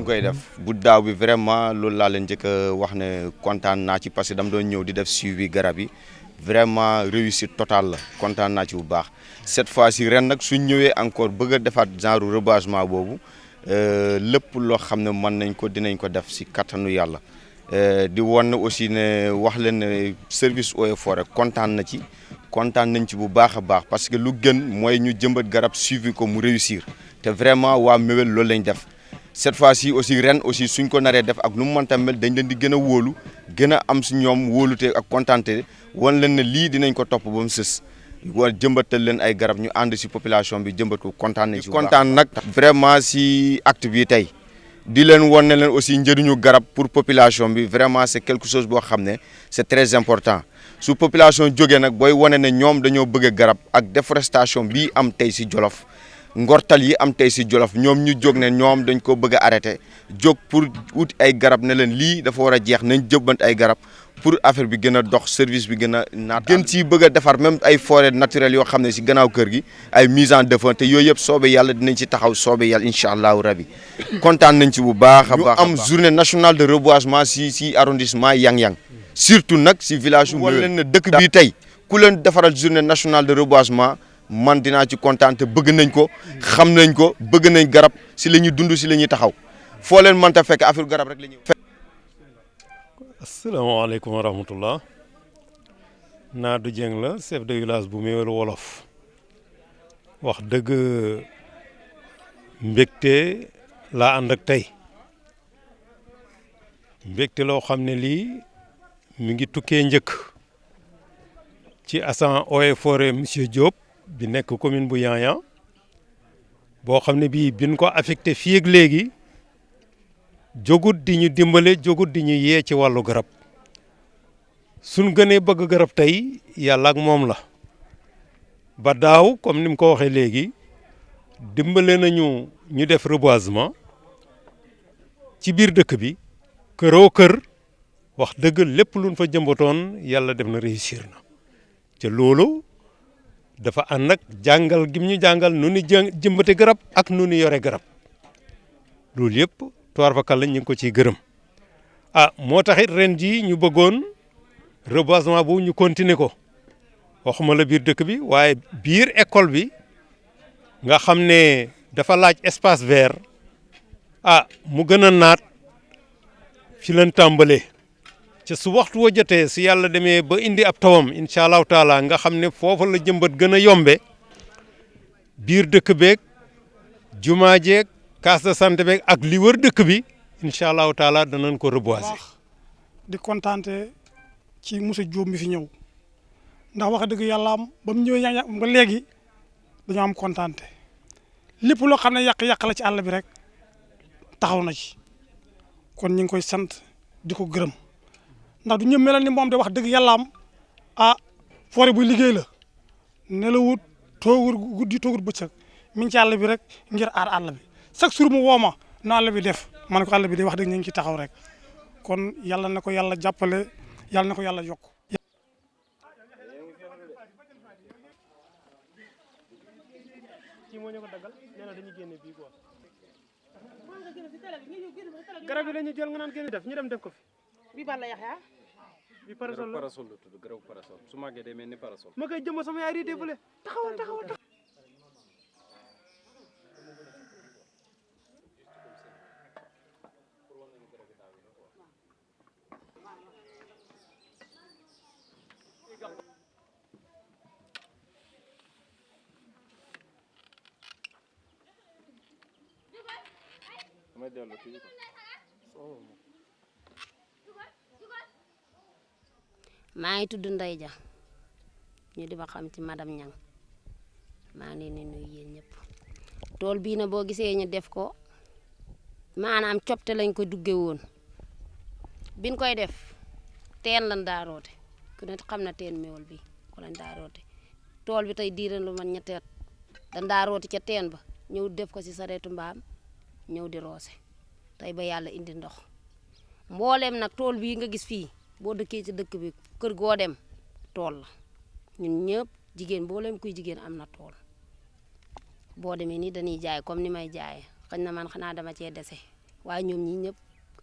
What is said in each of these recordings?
koy def bu daaw bi vraiment loolu laa leen njëkk a wax ne kontaan naa ci parce que dama doon ñëw di def suivi garab yi vraiment réussite totale la kontaan naa ci bu baax cette fois-ci ren nag suñ ñëwee encore bëgg a defaat genre reboisement boobu lépp loo xam ne mën nañ ko dinañ ko def si kattanu yàlla di won aussi ne wax leen ne service eaux et forêt kontaan na ci kontaan nañ ci bu baax a baax parce que lu gën mooy ñu jëmbat garab suivi ko mu réussir te vraiment waa Méwél loolu lañ def cette fois-ci aussi ren aussi suñ ko naree def ak lu mu mënta mel dañ leen di gën a wóolu gën a am si ñoom wóolute ak kontaante wan leen ne lii dinañ ko topp ba mu sës war jëmbatal leen ay garab ñu ànd si population bi jëmbat ko kontaan nañ ci kontaan nag vraiment si acte bi tey di leen won ne leen aussi njëriñu garab pour population bi vraiment c'est quelque chose boo xam ne c'est très important su population jógee nag booy wane ne ñoom dañoo bëgg garab ak déforestation bii am tey si Jolof ngortal yi am tey si Jolof ñoom ñu jóg ne ñoom dañ ko bëgg a arrêté jóg pour ut ay garab ne leen lii dafa war a jeex nañ jëbbant ay garab pour affaire bi gën a dox service bi gën a naat gën ci bëgg a defar même ay forêt naturelle yoo xam ne si gannaaw kër gi ay mise en défense te yooyu yëpp soobe yàlla dinañ ci taxaw soobe yàlla incha allahu rabi kontaan nañ ci bu baax a baax. ñu am journée nationale de reboisement si arrondissement Yang-Yang surtout nag si village yu leen ne dëkk bii tey ku leen defaral journée nationale de reboisement man dinaa ci kontaan te bëgg nañ ko xam nañ ko bëgg nañ garab si la ñuy dund si la ñuy taxaw foo leen mënta fekk affaire garab rek la ñuy. asalaamaaleykum wa rahmatullah Nadou Dieng la chef de village bu Méwél Wolof wax dëgg mbégte laa ànd ak tey mbégte loo xam ne lii mi ngi tukkee njëkk ci agent eaux et forêt monsieur Diop bi nekk commune bu Yang-Yang boo xam ne bii biñ ko affecté fii ak léegi jógut di ñu dimbale jógut di ñu yee ci wàllu garab suñ gënee bëgg garab tey yàlla ak moom la ba daaw comme ni mu ko waxee léegi dimbale nañu ñu def reboisement ci biir dëkk bi këroo kër wax dëgg lépp luñ fa jëmbatoon yàlla def na réussir na te loolu dafa ànd ak jàngal gim ñu jàngal nu ni jëmbate garab ak nu ni yore garab loolu yëpp toir fakal la ñu ngi ko ciy gërëm moo taxit ren ji ñu bëggoon reboisement bu ñu continuer ko waxuma la biir dëkk bi waaye biir école bi nga xam ne dafa laaj espace vert mu gën a naat fi leen tàmbalee ci su waxtu wa jotee si yàlla demee ba indi ab tawam incha allahu taala nga xam ne foofa la jëmbat gën a yombe biir dëkk beeg jumaa jeeg case de santé beeg ak li wër dëkk bi incha allahu taala danañ ko reboiser. di kontaante ci monsieur Diop mi fi ñëw ndax wax dëgg yàlla am ba mu ñëwee Yang-Yang ba léegi dañoo am kontaante lépp loo xam ne yàq-yàq la ci àll bi rek taxaw na ci kon ñu ngi koy sant di ko gërëm ndax du ñëpp melal ni moom de wax dëgg yàlla am forêt buy liggéey la ne la wut toogur guddi toogur bëccëg mi ngi ci àll bi rek ngir aar àll bi chaque jour mu woo ma na àll bi def man ko àll bi de wax dëgg ñu ngi ci taxaw rek kon yàlla na ko yàlla jàppale yàlla na ko yàlla yokk. garab yi la ñuy jël nga naan génn def ñu dem def ko fi. bi ban la Yaxya bi parasol la parasol la tudd garabu parasol su màggee day mel ni parasol. ma koy jëmba sama yaay riitee fële taxawal. damay dellu kii maa ngi tudd Ndeye Dia ñu di ma xam ci madame Niang maa ngi leen di nuyu yéen ñëpp tool bii na boo gisee ñu def ko maanaam copte lañ ko dugge woon biñ koy def teen lan daa roote ku ne xam na teen Méwél bi ko lañ daa roote tool bi tey diiran lu man ñetti at dañ daa roote ca teen ba ñëw def ko ci sareetu mbaam ñëw di roose tey ba yàlla indi ndox mbooleem nag tool bii nga gis fii boo dëkkee ci dëkk bi kër goo dem tool la ñun ñëpp jigéen mbooleem kuy jigéen am na tool boo demee nii dañuy jaay comme ni may jaayee xëy na man xanaa dama cee dese waaye ñoom ñi ñëpp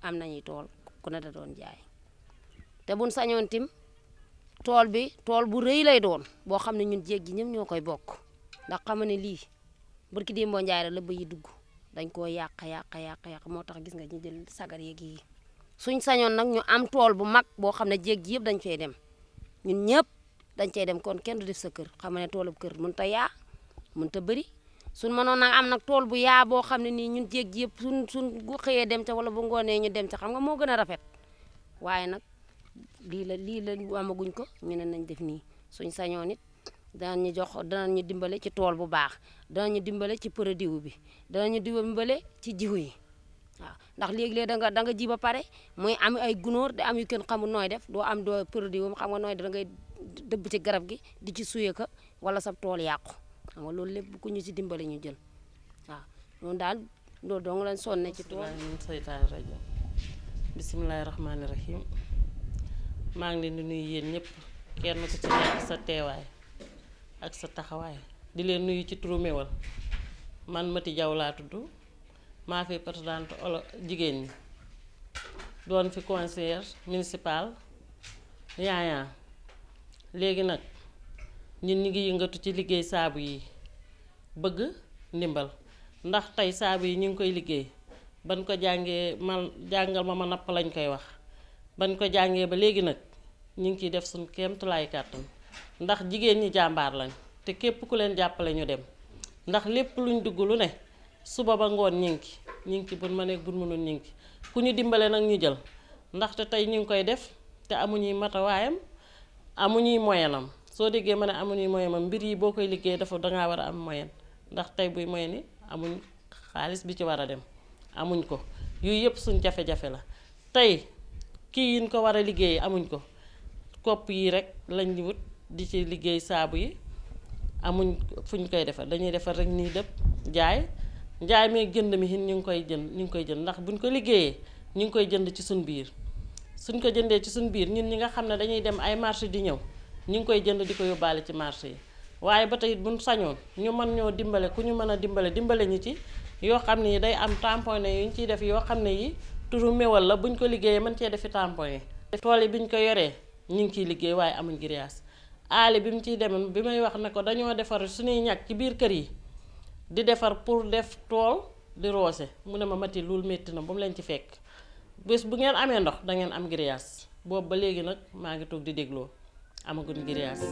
am nañuy tool ku ne da doon jaay te buñ sañoon tim tool bi tool bu rëy lay doon boo xam ne ñun jéeg ji ñëpp ñoo koy bokk ndax xam ne lii barki démboo njaay la bëy yi dugg dañ koo yàq moo tax gis nga ñu jël sagar yeeg yi suñ sañoon nag ñu am tool bu mag boo xam ne jéeg ji yëpp dañ fay dem ñun ñëpp dañ cey dem kon kenn du def sa kër xam ne toolu kër mënut a yaa mënut a bëri suñ mënoon nag am nag tool bu yaa boo xam ne nii ñun jéeg ji yëpp suñ gu xëyee dem ca wala bu ngoonee ñu dem ca xam nga moo gën a rafet waaye nag lii la amaguñ ko ñu ne nañ def nii suñ sañoon it danañu dimbale ci tool bu baax danañu dimbale ci produit bi danañu dimbale ci jiwu yi waaw ndax léegi-léeg da nga ji ba pare muy am ay gunóor da am yu kenn xamul nooy def doo am doo produit wam xam nga nooy da ngay dëbb ci garab gi di ci suye ka wala sa tool yàqu xam nga loolu lépp ku ñu ci dimbale ñu jël waaw loolu daal loolu doo nga leen sonne ci tool min seytaani rajim bisimilahi rahmaani rahim maa ngi leen di nuyu yéen ñëpp kenn ku ci nekk sa teewaay ak sa taxawaay di leen nuyu ci turu Méwal man Mati Jaw laa tudd maa fi présidente jigéen ñi doon fi conseillère municipal Yaya léegi nag ñun ñi ngi yëngatu ci liggéey saabu yi bëgg ndimbal ndax tey saabu yi ñu ngi koy liggéey ban ko jàngee jàngal ma napp lañ koy wax ban ko jàngee ba léegi nag ñu ngi ciy def suñ kéemtulaay kàttan ndax jigéen ñi jàmbaar lañ te képp ku leen jàppale ñu dem ndax lépp luñ dugg lu ne suba ba ngoon ñu ngi ci bun ma nekk bun mënul ñu ngi ku ñu dimbale nag ñu jël ndaxte tey ñu ngi koy def te amuñuy matawaayam amuñuy moyenam soo déggee ma ne amuñuy moyenam mbir yi boo koy liggéey dafa dangaa war a am moyen ndax tey buy moyen ni amuñ xaalis bi ci war a dem amuñ ko yooyu yëpp suñ jafe-jafe la tey kii yiñ ko war a liggéey amuñ ko kopp yi rek lañ wut di ci liggéey saabu yi amuñ fuñ koy defar dañuy defar rek nii dëpp jaay mee jënd mi ñu ngi koy jënd ndax buñ ko liggéeyee ñu ngi koy jënd ci suñ biir suñ ko jëndee ci suñ biir ñun ñi nga xam ne dañuy dem ay marché di ñëw ñu ngi koy jënd di ko yóbbaale ci marché yi waaye ba tey buñ sañoon ñu mën ñoo dimbale ku ñu mën a dimbale ñu ci yoo xam ne yi day am tamponné yu ñu ciy def yoo xam ne yi turu Méwal la buñ ko liggéeyee mën cee defi tamponné tool yi biñ ko yoree ñu ngi ciy liggéey waaye amuñ grillage aali bi mu ciy demoon bi may wax ne ko dañoo defar suñuy ñag ci biir kër yi di defar pour def tool di roose mu ne ma Mati loolu métti na ba mu leen ci fekk bés bu ngeen amee ndox dangeen am grillage boobu ba léegi nag maa ngi toog di dégloo amaguñ grillage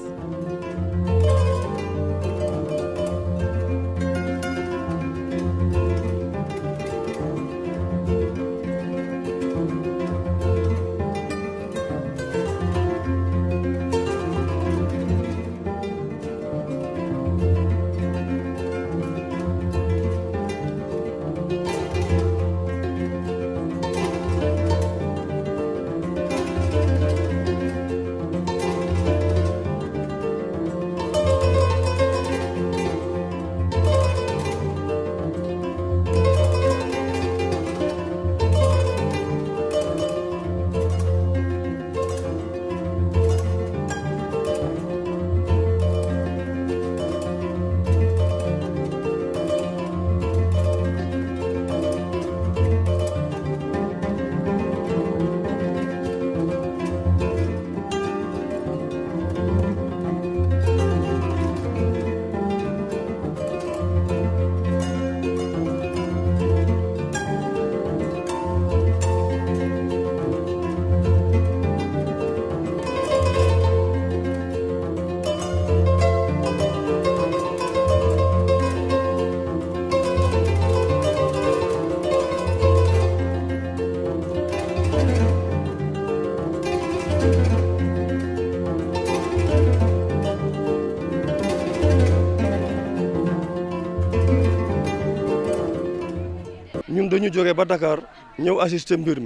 ñun dañu jógee ba Dakar ñëw assister mbir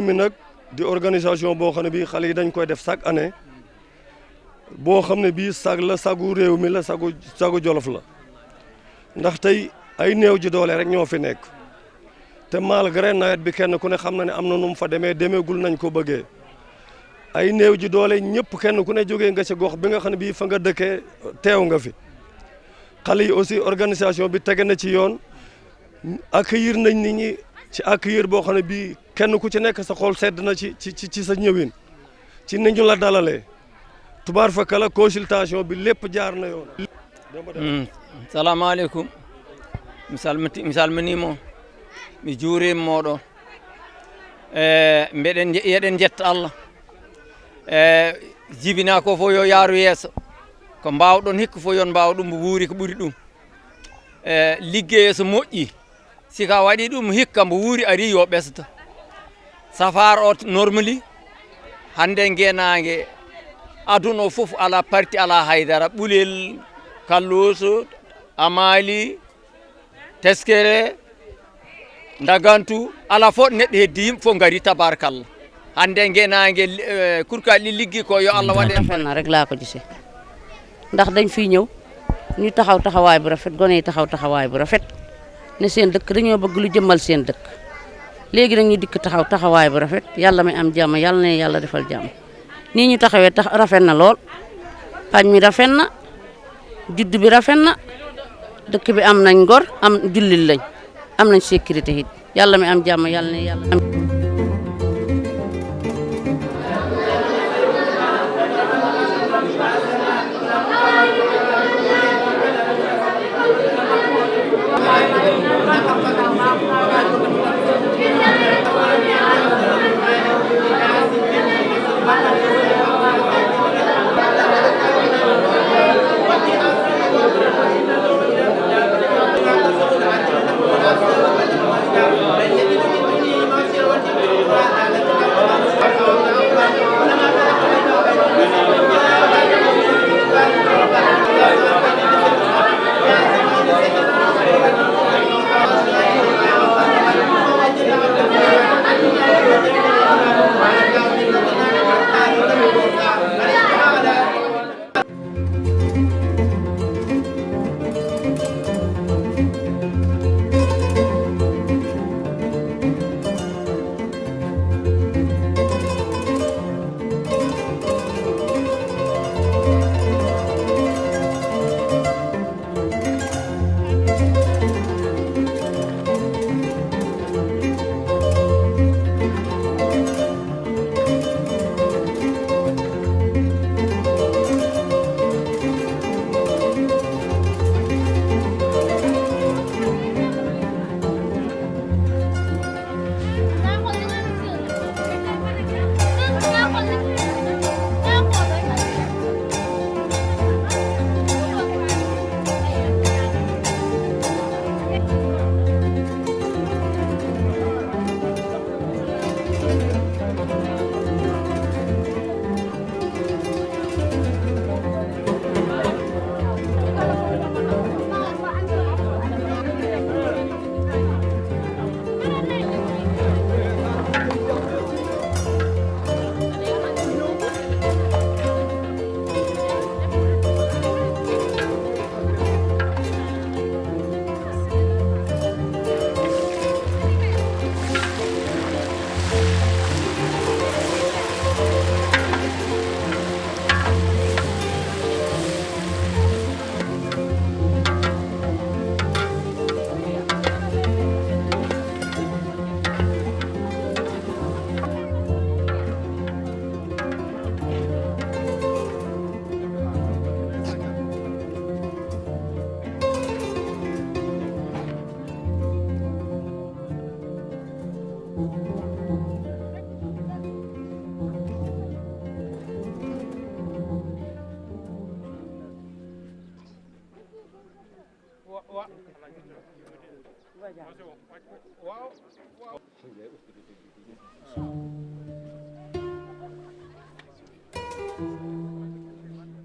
mi nag di organisation boo xam ne bii xale yi dañ koy def chaque année boo xam ne bii sag la sagu réew mi la sagu Jolof la ndax tey ay néew ji doole rek ñoo fi nekk te malgré nawet bi kenn ku ne xam na ne am na nu mu fa demeegul nañ ko bëggee ay néew ji doole ñëpp kenn ku ne jógee nga ci gox bi nga xam ne bii fa nga dëkkee teew nga fi xale yi aussi organisation bi tege na ci yoon accueillir nañ nit ñi ci accueillir boo xam ne bii kenn ku ci nekk sa xol sedd na ci sa ñëwin ci ni ñu la dalalee tubaar fakka la consultation bi lépp jaar na yoon. salamu aleykum mi salminimo mi juurima moɗon yeɗen jetta Allah jibina ko fof yo yaaru yeeso ko mbawɗon hikka fof yon mbawa ɗum wuuri ko ɓuuri ɗum liggeyo so moƴƴi sika waɗi ɗum hikka mbo wuuri ari yo ɓesdo safar o normali hande ngenague aduna o foof ala parti ala haydara ɓulel kalloso amali teskere dagantu ala fof neɗɗo heddi yimɓe fof gari tabarakallah hande ngenague kurkali liggi ko yo Allah waɗe rafet na rek laa ko gisee ndax dañ fiy ñëw ñu taxaw taxawaay bu rafet gone yi taxaw taxawaay bu rafet ne seen dëkk dañoo bëgg lu jëmmal seen dëkk léegi nag ñu dikk taxaw taxawaay bu rafet yàlla may am jàmm yàlla na yàlla defal jàmm nii ñu taxawee rafet na lool pañ mi rafet na judd bi rafet na dëkk bi am nañ ngor am jullit lañ am nañ sécurité it yàlla may am jàmm yàlla na yàlla am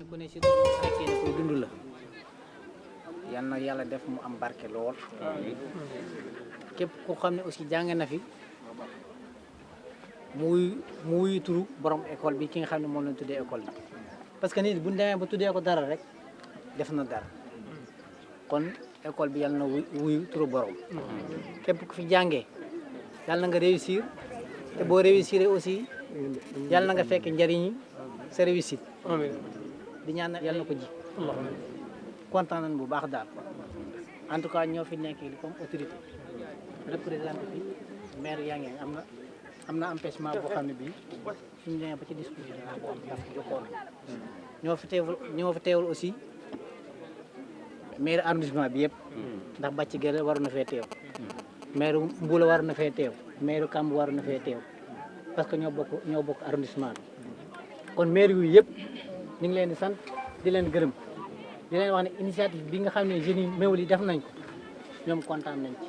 ku ne si doon fekkee ne koy dund la yal na yàlla def mu am barke lool képp ku xam ne aussi jàng na fi mu wuyu turu borom école bi ki nga xam ne moom lañ tuddee école bi parce que nit bu ñu demee ba tuddee ko dara rek def na dara kon école bi yal na wuyu turu borom képp ku fi jàngee yal na nga réussir te boo réussir aussi yal na nga fekk njariñi sa réussite di ñaan yal na ko ji kontaan nañ bu baax daal en tout cas ñoo fi nekk comme autorité représenté fi maire yaa ngi am na empêchement boo xam ne bii suñu demee ba ci discussion dinaa ko am parce que jokkoo nañ ñoo fi teewul aussi maire arrondissement bi yëpp ndax bàcc gële waroon na fee teew maire Mboula war na fee teew maire Kamb war na fee teew parce que ñoo bokk arrondissement bi kon maire yu yëpp ñu ngi leen di sant di leen gërëm di leen wax ne initiative bi nga xam ne jeunes yi Méoul yi def nañ ko ñoom kontaan nañ ci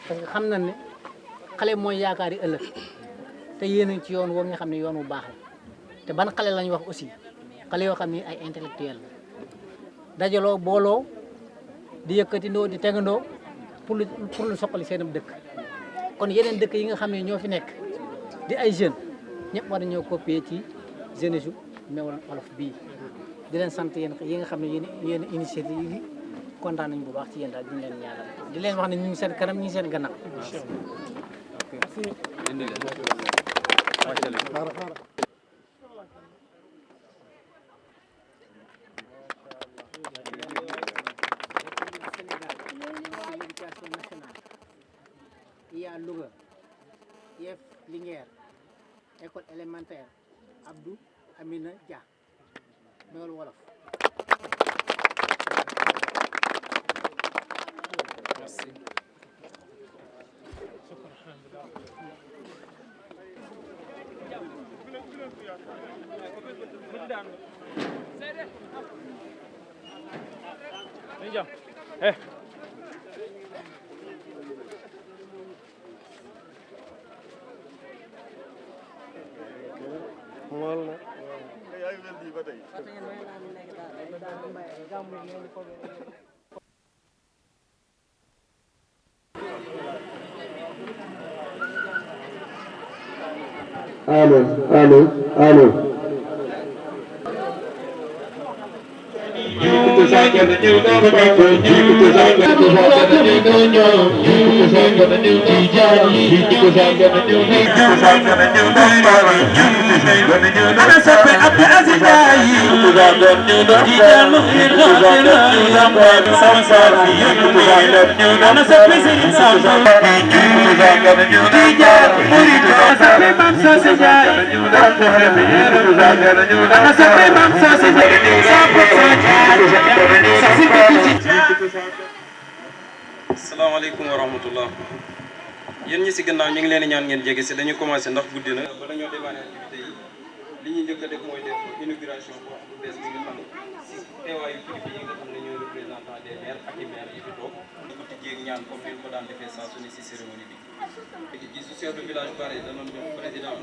parce que xam nañ ne xale mooy yaakaar yi ëllëg te yéen ci yoon woo nga xam ne yoon wu baax la te ban xale lañ wax aussi xale yoo xam ne ay intellectuel la dajaloo booloo di yëkkatindoo di tegandoo pour lu soqali seenam dëkk kon yeneen dëkk yi nga xam ne ñoo fi nekk di ay jeunes ñëpp war nañoo copier ci jeunesse Méoul Wolof bii di leen sant yéen yi nga xam ne yéen initiative yi kontaan nañ bu baax ci yéen daal di leen ñaanal di leen wax ne ñu ngi seen kanam ñu ngi seen gannaaw. IEA Louga IEF Linguère école élémentaire Abdou Amina Dia Méoul Wolof. Merci. Allo. Asalaamaaleykum wa rahmatullah. Yéen ñi si gannaaw ñu ngi leen di ñaan ngeen jege si dañu commencé ndax guddi na. Bala ñoo démarrer activité yi li ñuy njëkk a def mooy def inauguration bu bees bi nga xam ne si teewaayu kilifa yi nga xam ne ñooy représentant des maires ak i maires yi fi toog. di ko tijjee ak ñaan comme ni ñu ko daan defee saa su ne si cérémonie bi. ci su chef de village pare danoon jox président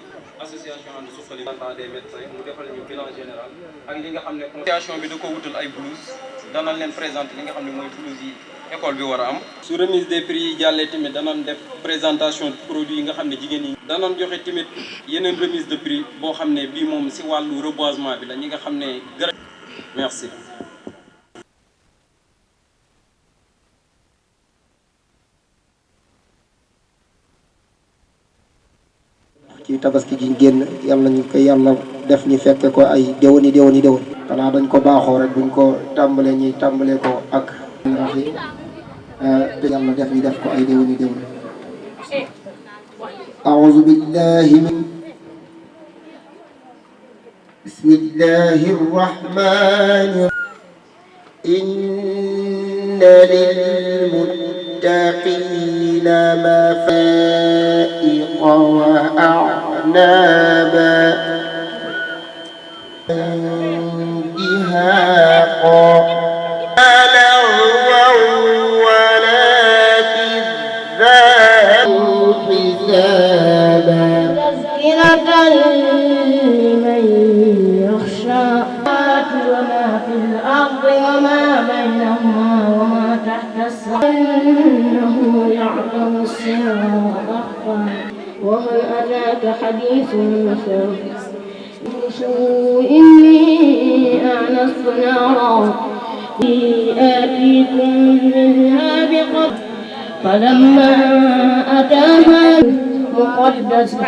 association ànd suqali des médecins mu defal ñu bilan général ak li nga xam ne association bi da ko wutal ay blouse danañ leen présenter li nga xam ne mooy blouse yi école bi war a am. su remise des prix yi jàllee tamit danañ def présentation produit yi nga xam ne jigéen ñi danañ joxe tamit yeneen remise de prix boo xam ne bii moom si wàllu reboisement bi la ñi nga xam ne garab. Merci. ci tabaski ji génn yàlla nañu ko yàlla def ñu fekke ko ay déwéni xanaa dañ ko baaxoo rek buñ ko tàmbalee ñuy tàmbalee ko ak raxi te yàlla def ñu def ko ay déwéni a'uuzu billahi min bismillahir rahmanir inna lil muttaqina mafaa'iqa wa a'naba دهاقا لغوا ولا كذابا حسابا تذكرة لمن يخشى وما في الأرض وما بينهما وما تحت السماء إنه يعلم السر وأخفى وهل أتاك حديث موسى إني آنست نارا آتيكم منها بقبس فلما أتاها مقدسة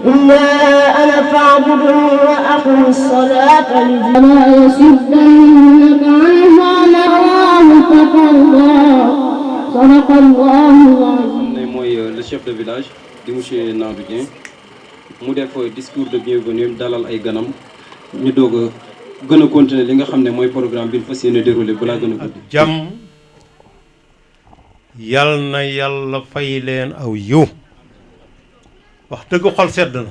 إلا أنا فاعبدوا وأقم الصلاة ولا يصدنك عنها نراه صدق الله العظيم. mooy le chef de village di monsieur Nandou Dieng mu def discours de bienvenue dalal ay ganam ñu doog a gën a continuer li nga xam ne mooy programme bi ñu fas yéene déroulé balaa gën a guddi. jàmm yal na yàlla fay leen aw yiw wax dëgg xol sedd na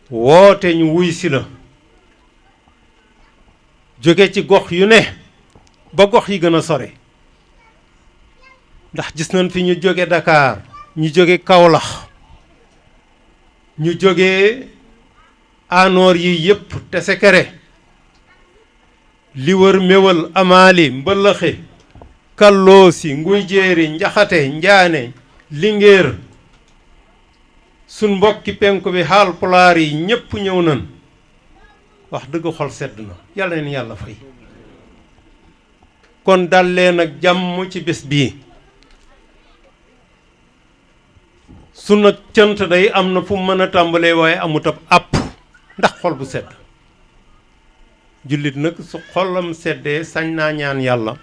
woote ñu wuy si la jóge ci gox yu ne ba gox yi gën a sore ndax gis nañ fi ñu jóge Dakar ñu jóge Kaolack ñu jóge anoor yi yëpp te sekere li wër méwal amaali mbëlëxe kalloosi nguy jéeri njaxate njaane lingéer sun mbokki penku bi xaal pulaar yi ñépp ñëw nan wax dëgg xol sedd na yàlla leen yàlla fay kon dal leen ak jàmm ci bés bii su nag cant day am na fu mën a tàmbalee waaye amut ab àpp ndax xol bu sedd jullit nag su xolam seddee sañ naa ñaan yàlla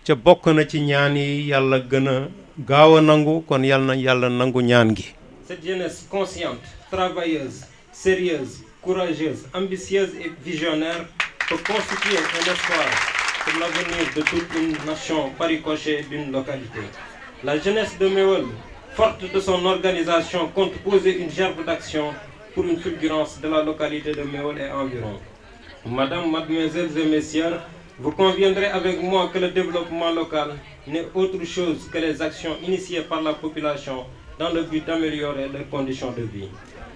ca bokk na ci ñaan yi yàlla gën a gaaw a nangu kon yàlla na yàlla nangu ñaan gi. Cette jeunesse consciente, travailleuse, sérieuse, courageuse, ambitieuse et visionnaire peut constituer un espoir pour l'avenir de toute une nation par ricochet d'une localité. La jeunesse de Méouel, forte de son organisation, compte poser une gerbe d'action pour une fulgurance de la localité de Méouel et environ. Madame, mademoiselles et messieurs, vous conviendrez avec moi que le développement local n'est autre chose que les actions initiées par la population dans le but d'améliorer leurs conditions de vie.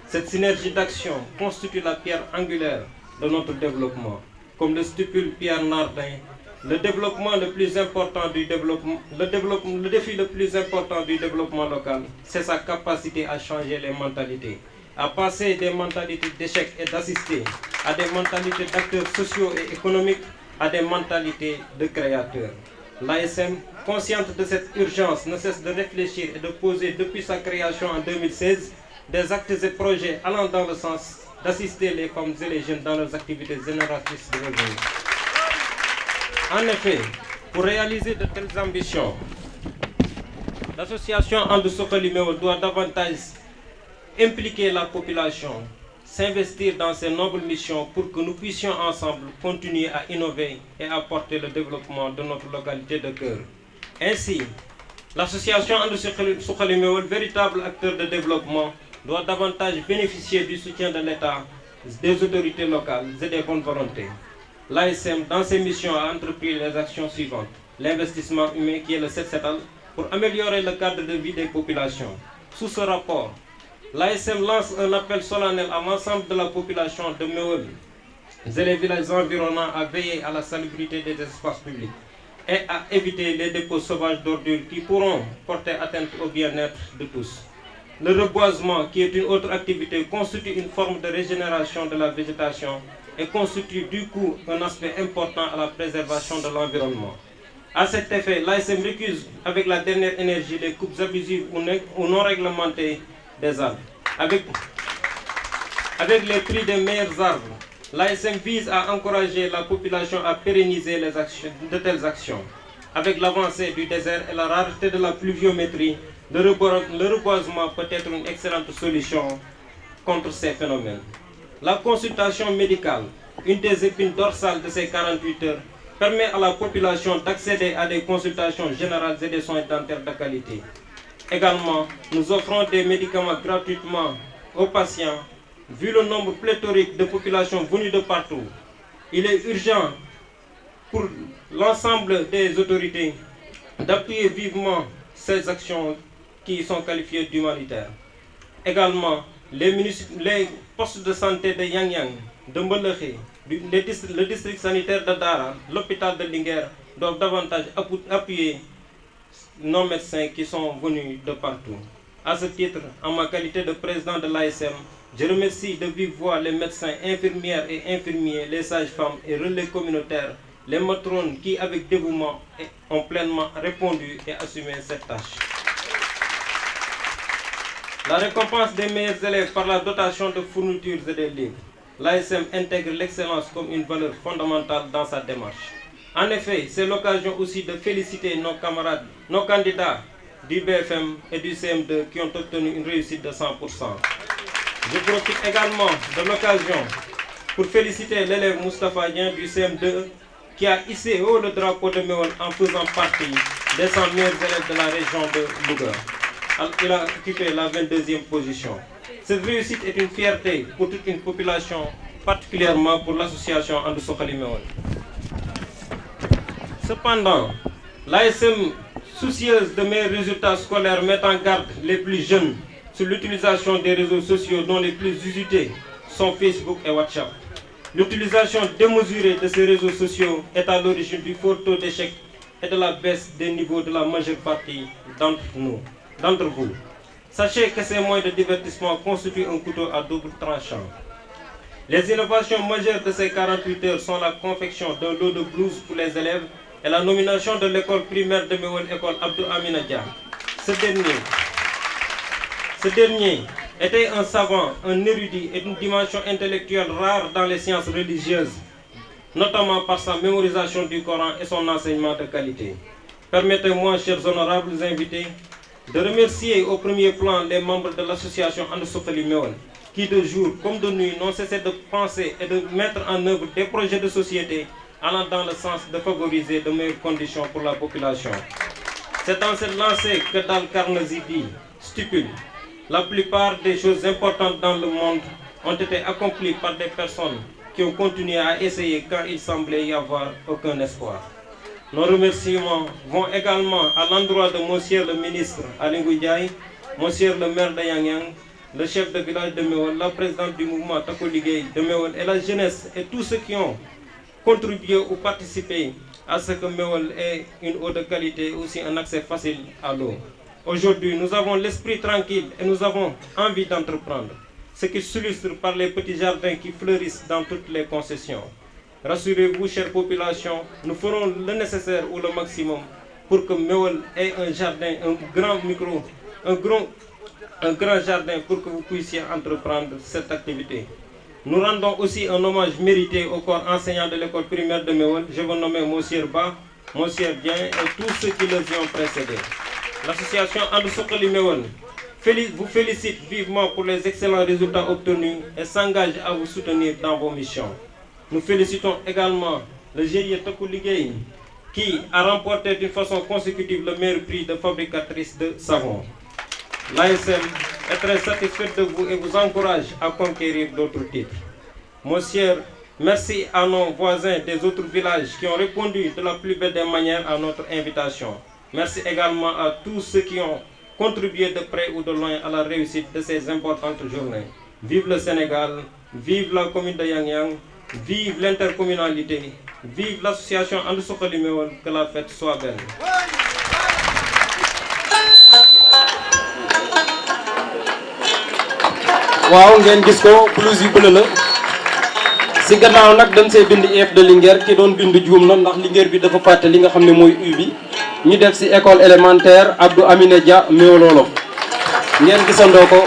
Cette synergie d'action constitue la pierre angulaire de notre développement. Comme le stipule Pierre Nardin, le défi le plus important du développement local, c'est sa capacité à changer les mentalités, à passer des mentalités d'échec et d'assister à des mentalités d'acteurs sociaux et économiques, à des mentalités de créateurs. L'ASM, consciente de cette urgence, ne cesse de réfléchir et de poser depuis sa création en 2016 des actes et projets allant dans le sens d'assister les femmes et les jeunes dans leurs activités génératrices de revenus. En effet, pour réaliser de telles ambitions, l'association And Suxali Méouel doit davantage impliquer la population, s'investir dans ces nobles missions pour que nous puissions ensemble continuer à innover et à porter le développement de notre localité de cœur. Ainsi, l'association And Suxali Méouel, véritable acteur de développement, doit davantage bénéficier du soutien de l'État, des autorités locales et des bonnes volontés. L'ASM, dans ses missions, a entrepris les actions suivantes. L'investissement humain qui est le 7-7 pour améliorer le cadre de vie des populations. Sous ce rapport, l'ASM lance un appel solennel à l'ensemble de la population de Méouel et les villages environnants à veiller à la salubrité des espaces publics et à éviter les dépôts sauvages d'ordures qui pourront porter atteinte au bien-être de tous. Le reboisement, qui est une autre activité, constitue une forme de régénération de la végétation et constitue du coup un aspect important à la préservation de l'environnement. À cet effet, l'ASM récuse avec la dernière énergie les coupes abusives ou non réglementées des arbres. Avec les prix des meilleurs arbres, l'ASM vise à encourager la population à pérenniser de telles actions. Avec l'avancée du désert et la rareté de la pluviométrie, le reboisement peut être une excellente solution contre ces phénomènes. La consultation médicale, une des épines dorsales de ces 48 heures, permet à la population d'accéder à des consultations générales et des soins dentaires de qualité. Également, nous offrons des médicaments gratuitement aux patients. Vu le nombre pléthorique de populations venues de partout, il est urgent pour l'ensemble des autorités d'appuyer vivement ces actions qui sont qualifiées d'humanitaires. Également, les postes de santé de Yang Yang, de Mbelexe, le district sanitaire de Dara, l'hôpital de Linguère doivent davantage appuyer nos médecins qui sont venus de partout. À ce titre, en ma qualité de président de l'ASM, je remercie de vive voix les médecins, infirmières et infirmiers, les sages-femmes et relais communautaires, les matrones qui, avec dévouement, ont pleinement répondu et assumé cette tâche. La récompense des meilleurs élèves par la dotation de fournitures et des livres. L'ASM intègre l'excellence comme une valeur fondamentale dans sa démarche. En effet, c'est l'occasion aussi de féliciter nos camarades, nos candidats du BFM et du CM2 qui ont obtenu une réussite de 100%. Je profite également de l'occasion pour féliciter l'élève Moustapha Dien du CM2 qui a hissé haut le drapeau de Méouane en faisant partie des 100 meilleurs élèves de la région de Louga. Il a occupé la 22e position. Cette réussite est une fierté pour toute une population, particulièrement pour l'association And Suxali Méouane. Cependant, l'ASM, soucieuse de meilleurs résultats scolaires, met en garde les plus jeunes sur l'utilisation des réseaux sociaux dont les plus usités sont Facebook et WhatsApp. L'utilisation démesurée de ces réseaux sociaux est à l'origine du fort taux d'échec et de la baisse des niveaux de la majeure partie d'entre vous. Sachez que ces moyens de divertissement constituent un couteau à double tranchant. Les innovations majeures de ces 48 heures sont la confection d'un lot de blouses pour les élèves et la nomination de l'école primaire de Méouane École Abdou Amina Dia. Ce dernier était un savant, un érudit et une dimension intellectuelle rare dans les sciences religieuses, notamment par sa mémorisation du Coran et son enseignement de qualité. Permettez-moi, chers honorables invités, de remercier au premier plan les membres de l'association And Suxali Méouane, qui de jour comme de nuit n'ont cessé de penser et de mettre en œuvre des projets de société allant dans le sens de favoriser de meilleures conditions pour la population. C'est dans cette lancée que Dal Carnegie stipule: la plupart des choses importantes dans le monde ont été accomplies par des personnes qui ont continué à essayer quand il semblait y avoir aucun espoir. Nos remerciements vont également à l'endroit de monsieur le ministre Aly Ngouille Ndiaye, monsieur le maire de Yang, le chef de village de Méouane, la présidente du mouvement Takku Liggéey de Méouane et la jeunesse et tous ceux qui ont contribué ou participé à ce que Méouane ait une eau de qualité et aussi un accès facile à l'eau. Aujourd'hui, nous avons l'esprit tranquille et nous avons envie d'entreprendre, ce qui s'illustre par les petits jardins qui fleurissent dans toutes les concessions. Rassurez-vous, chère population, nous ferons le nécessaire ou le maximum pour que Méouane ait un jardin, un grand jardin pour que vous puissiez entreprendre cette activité. Nous rendons aussi un hommage mérité au corps enseignant de l'école primaire de Méouane. Je veux nommer Monsieur Ba, Monsieur Dien et tous ceux qui les ont précédés. L'association And Suxali Méouane vous félicite vivement pour les excellents résultats obtenus et s'engage à vous soutenir dans vos missions. Nous félicitons également le GIE Takku Liggéey qui a remporté d'une façon consécutive le meilleur prix de fabricatrice de savon. L'ASM est très satisfaite de vous et vous encourage à conquérir d'autres titres. Monsieur, merci à nos voisins des autres villages qui ont répondu de la plus belle des manières à notre invitation. Merci également à tous ceux qui ont contribué de près ou de loin à la réussite de ces importantes journées. Vive le Sénégal, vive la commune de Yang Yang, vive l'intercommunalité, vive l'association And Suxali Méouane, que la fête soit belle. waaw ngeen gis ko blouse yu bleu la si gannaaw nag dañ see bind IEF de Linguère ki doon bind juum na ndax Linguère bi dafa fàtte li nga xam ne mooy U bi ñu def si école élémentaire Abdou Amina Dia Méololo ngeen gisandoo ko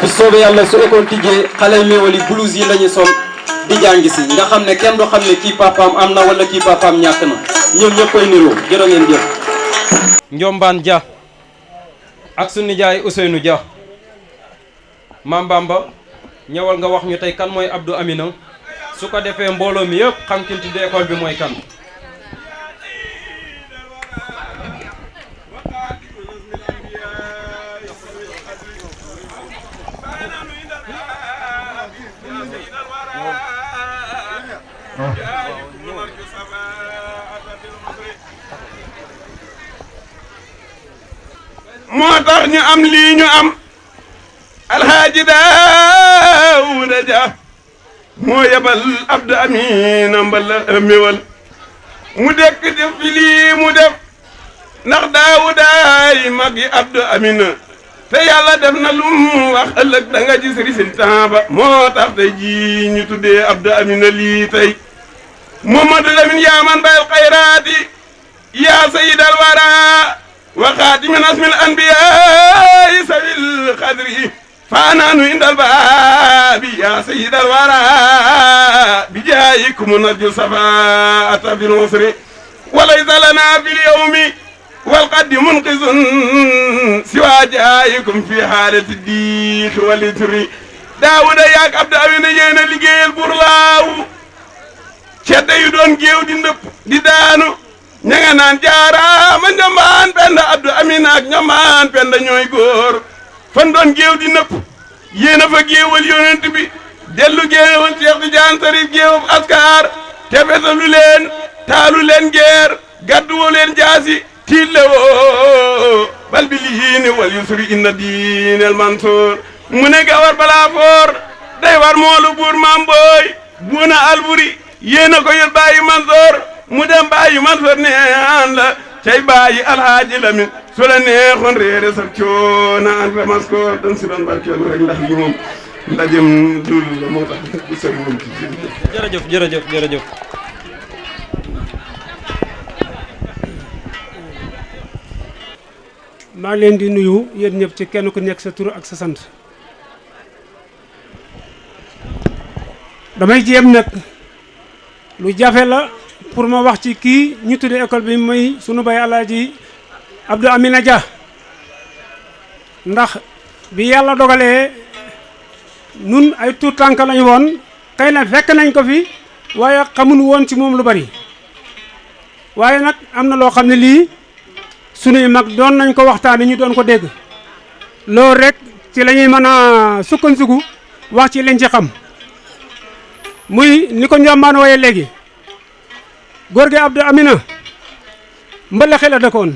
bu soobee yàlla su école tijjee xale Méol yi blouse yi la ñu sol di jàngi si nga xam ne kenn du xam ne kii papaam am na wala kii papaam ñàkk na ñoom ñëpp koy niroo jërë ngeen jëf. Ndiombane Dia ak su nijaay Ousseynou Dia Mam Bamba ñëwal nga wax ñu tey kan mooy Abdou Amina su ko defee mbooloo mi yëpp xam ki tudd école bi mooy kan. moo tax ñu am lii ñu am Alhaaji Daawuda Dia moo yebal Abdou Amina Mballa Méouane mu dekk def fi lii mu def ndax Daawudaay mag yi Abdou Amina te yàlla def na lu mu wax ëllëg da nga gis résultat ba moo tax tey jii ñu tuddee Abdou Amina lii tey Mamadou Lamine Yaaman bayal xayraati yaa sayyidal wara wa xaatimin asmil anbiyaa sabil xadri faanaanu indal baabi yaa sayyidal wara bi jaayikum narju safaata bil usri وليس لنا في اليوم والقد منقذ سوى جائكم في حالة الديك والإتري داود ياك عبد أمين يينا ليغيال بور لاو ceddo yu doon géew di ndëpp di daanu ña nga naan jaaraama ñomaan penda Abdou Amina ak ñomaan penda ñooy góor fan doon géew di nëpp yéen a fa géewal yonent bi dellu géewal Cheikh Tidiane Sarif géewam askar te fesalu leen taalu leen geer gàdduwoo leen jaasi tiille woo bal bi lihiini wal yusri inna diinel mansoor mu ne ga war balaa foor day war moolu buur maam booy buuna alburi yéena ko yël bàyyi Mansoor mu dem bàyyi Mansoor neen la cay bàyyi alhaaji Lamin su la neexoon réere sab coona an la maskoor dan si doon barkeelu rek ndax li moom ndajem dul la moo tax bu sori moom ci jërëjëf maa ngi leen di nuyu yéen ñëpp ci kenn ku nekk sa tur ak sa sant damay jéem nag lu jafe la pour ma wax ci kii ñu tuddee école bi muy sunu bay Alaaji Abdou Amina Dia ndax bi yàlla dogalee nun ay tuut tànk lañu woon xëy na fekk nañ ko fi waaye xamuñu woon ci moom lu bari waaye nag am na loo xam ne lii sunuy mag doon nañ ko waxtaane ñu doon ko dégg loolu rek ci la ñuy mën a sukkandiku wax ci liñ ci xam muy ni ko Njombaan waaye léegi góor gi Abdou Amina mbalaxe la dëkkoon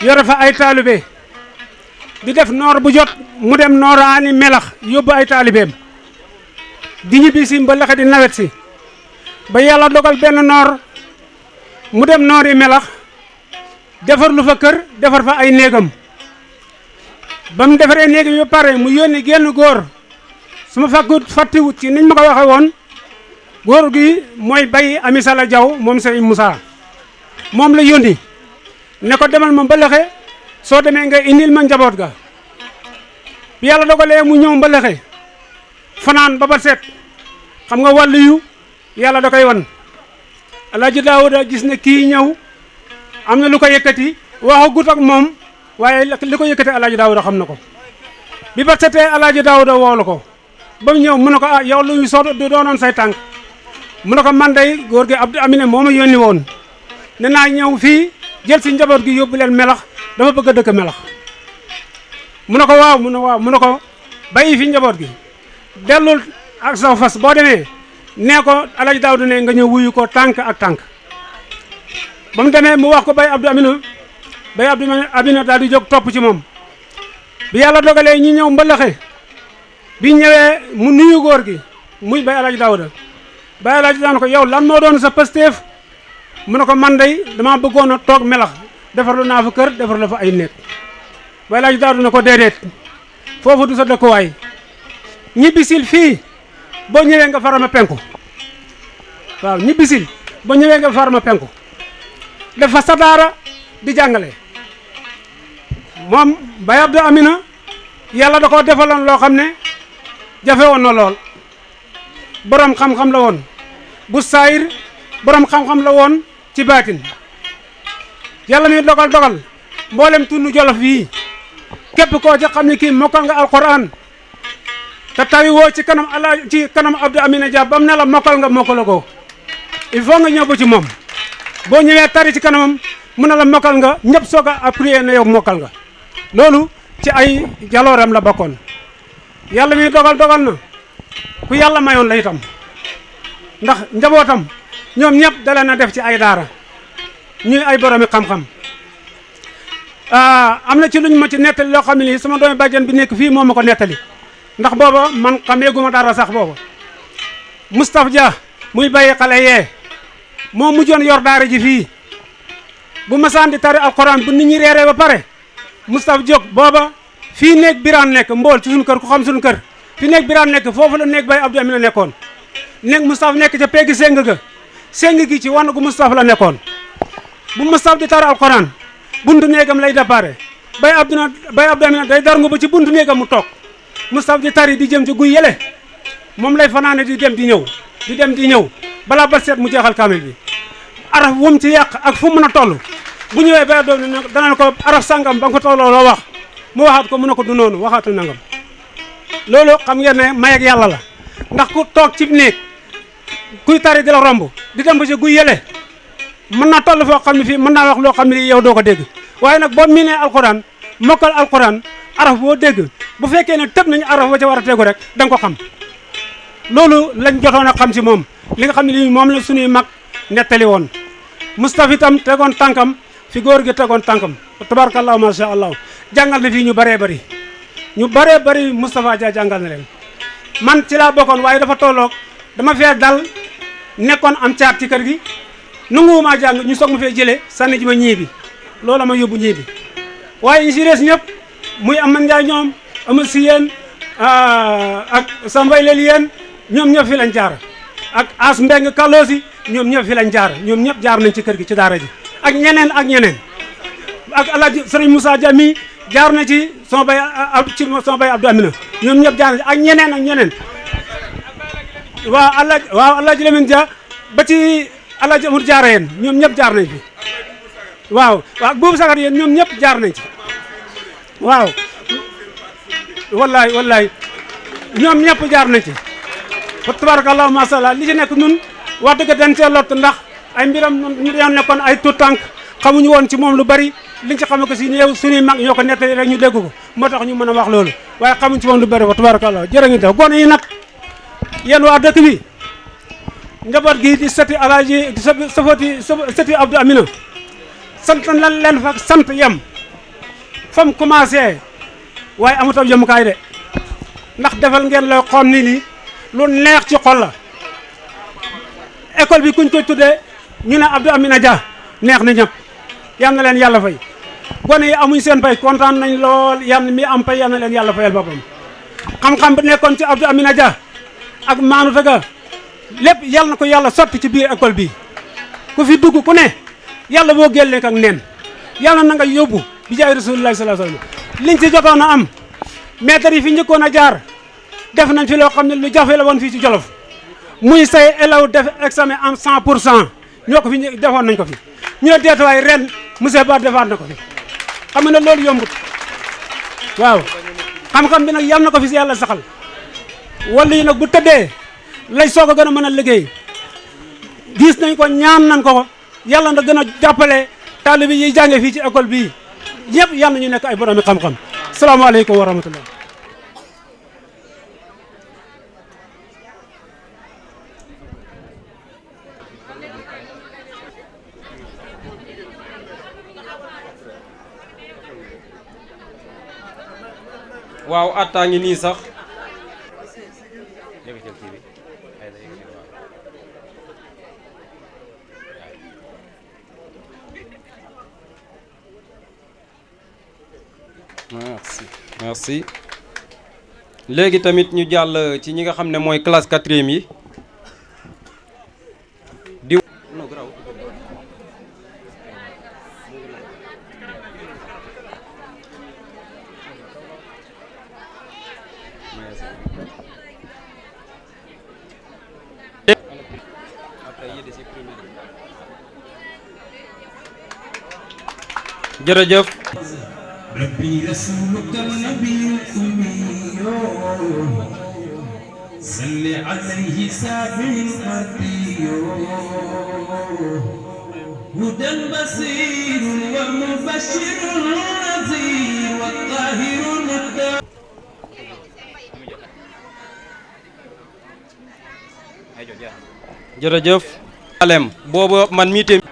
yore fa ay taalibe di def noor bu jot mu dem nooraani melax yóbbu ay taalibeem di ñibbi si mbalaxe di nawet si ba yàlla dogal benn noor mu dem noori melax defar lu fa kër defar fa ay néegam ba mu defaree néegam ba pare mu yónni genn góor su ma fàttiwut ci niñ ma ko waxee woon góor gi mooy bay Ami Sala Jaw moom Serigne Moussa moom la yónni ne ko demal ma mbalaxe soo demee nga indil ma njaboot ga bi yàlla dogalee mu ñëw mbalaxe fanaan ba ba set xam nga wàllu yu yàlla da koy wan Alaaji Daawuda gis ne kii ñëw am na lu ko yëkkati waxagut ak moom waaye li ko yëkkati Alaaji Daawuda xam na ko bi ba setee Alaaji Daawuda woolu ko ba mu ñëw mu ne ko ah yow lu soo du doonoon say tànk mu ne ko man day góor gi Abdou Amina moo ma yónni woon ne naa ñëw fii jël si njaboot gi yóbbu leen melax dafa bëgg a dëkk melax mu ne ko waaw mu ne ko bàyyi fi njaboot gi dellul ak sa fas boo demee nee ko Alaaji Daawuda ne nga ñëw wuyu ko tànk ak tànk ba mu demee mu wax ko bay Abdou Amina daal di jóg topp ci moom bi yàlla dogalee ñi ñëw mbalaxe bi ñëwee mu nuyu góor gi muy bay Alaaji Daawuda bay Alaaji daan ko yow lan moo doon sa pasteef mu ne ko man day dama bëggoon a toog melax defarlu naa fa kër defarlu fa ay néeg bay Alaaji Daawuda ne ko déedéet foofu du sa dëkkuwaay ñibbisil fii boo ñëwee nga farama penku waaw ñibbisil boo ñëwee nga farama penku dafa sa daara di jàngale moom bay Abdou Amina yàlla da ko defaloon loo xam ne jafe woon na lool borom xam-xam la woon bu saayir borom xam-xam la woon ci baatin yàlla mi dogal mboolem tunu Jolof yi képp koo ci xam ne kii mokkal nga alquran te tawi woo ci kanam Abdou Amina Dia bam ne la mokkal nga mokkala ko il faut nga ñëw ba ci moom boo ñëwee tari ci kanamam mu ne la mokkal nga ñëpp soog a appuyer na yow mokkal nga loolu ci ay jalooram la bokkoon yàlla mi dogal na ku yàlla mayoon la itam ndax njabootam ñoom ñëpp dalee na def ci ay daara ñuy ay boromi xam-xam am na ci luñ ma ci nettali loo xam ne nii sama doomi bàjjen bi nekk fii moo ma ko nettali ndax booba man xameeguma dara sax booba Moustapha Dia muy bàyyi xale yee moo mujjoon yor daara ji fii bu masaan di tari alxuraan bu nit ñi reeree ba pare Moustapha Diop booba fii néeg biraan nekk mbool ci suñu kër ku xam suñu kër fii néeg biraan nekk foofu la néeg bay Abdou Amina nekkoon néeg Moustapha nekk ca peggi séng ga séng gi ci wann gu Moustapha la nekkoon bu Moustapha di tari alxuraan buntu néegam lay déparé bay Abdou Amina day dar nga ba ci buntu néegam mu toog Moustapha di tari di jëm ci guy yele moom lay fanaane di dem di ñëw balaa ba seet mu jeexal kaamil bi araf wum ci yàq ak fu mën a toll bu ñëwee ba doom ne danañ ko araf sangam ba nga ko tolloo loo wax mu waxaat ko mu ne ko du noonu waxaatu nangam loolu xam ngeen ne may ak yàlla la ndax ku toog ci néeg kuy tari di la romb di dem ba ci guy yële mën naa toll foo xam ne fii mën naa wax loo xam ne yow doo ko dégg waaye nag boo miinee alxuraan mokkal alxuraan araf boo dégg bu fekkee ne tëb nañu araf ba ca war a tegu rek da nga ko xam loolu lañ jotoon a xam ci moom li nga xam ne lii moom la suñuy mag nettali woon Moustapha itam tegoon tànkam fi góor gi tegoon tànkam tabarakallahu masha Allah jàngal na fii ñu bëree bëri Moustapha Dia jàngal na leen man ci laa bokkoon waaye dafa tolloog dama fee dal nekkoon am caat ci kër gi nanguwumaa jàng ñu soog ma fee jëlee sànni ji ma ñiibi loolu ma yóbbu ñiibi waaye ñi si rees ñëpp muy am man njaay ñoom ama si yéen ak sambay leel yéen ñoom ñëpp fi lañ jaar ak as mbeng kaloosi ñoom ñëpp fi lañ jaar ñoom ñëpp jaar nañ ci kër gi ci daara ji ak ñeneen ak alaaji sëriñ Moussa Dia mi jaar na ci sama bay Abdou Amina ñoom ñëpp jaar na ci ak ñeneen waaw alaaji Lamine Dia ba ci alaaji Amadou Diarra yéen ñoom ñëpp jaar nañ fi waaw boobu sagar yéen ñoom ñëpp jaar nañ ci waaw wallaay ñoom ñëpp jaar nañ ci fa tabarakallahu masha Allah li ci nekk nun wax dëgg dañ cee lott ndax ay mbiram ñu dañoo nekkoon ay tout tànk xamuñu woon ci moom lu bari liñ ci xam ko si néew suñuy mag ñoo ko nettali rek ñu dégg ko moo tax ñu mën a wax loolu waaye xamuñ ci moom lu bari fa tabarakallahu jërë ngeen def gone yi nag yéen waa dëkk bi njaboot gi di sëti alaaji sëti Abdou Amina sant lan leen fa sant yem fa mu commencé waaye amutal yemukaay de ndax defal ngeen lay xool ni lii lu neex ci xol la école bi kuñ koy tuddee ñu ne Abdou Amina Dia neex na ñëpp yal na leen yàlla fay gone yi amuñ seen fay kontaan nañ lool yal mi am fay yal na leen yàlla fayal boppam xam-xam bi nekkoon ci Abdou Amina Dia ak maanu tëgga lépp yal na ko yàlla sotti ci biir école bi ku fi dugg ku ne yàlla boo génnee ak nen yàlla na nga yóbbu bi jaay rasulullahi sallallahu alayhi wasallam liñ ci jotoon a am maître yi fi njëkkoon a jaar def nañ fi loo xam ne lu jafe la woon fii ci Jolof muy say élèves def examen am 100% ñoo ko fi defoon nañ ko fi ñu ne deetuwaay ren monsieur Ba defaat na ko fi xam nga ne loolu yombut waaw xam-xam bi nag yal na ko fi si yàlla saxal wala yi nag bu tëddee lay soog a gën a mën a liggéey gis nañ ko ñaan nañ ko yàlla na gën a jàppale taalibe yi jànge fii ci école bii ñëpp yal na ñu nekk ay boromi xam-xam salaamaaleykum wa rahmatullah waaw attaa ngi nii sax merci léegi tamit ñu jàll ci ñi nga xam ne mooy classe 4e yi di jërëjëf ربي رسولك النبي الأمي صل عليه سابع القدي هدى بصير ومبشر نذير والطاهر الدار jërëjëf alem boobu man mii tamit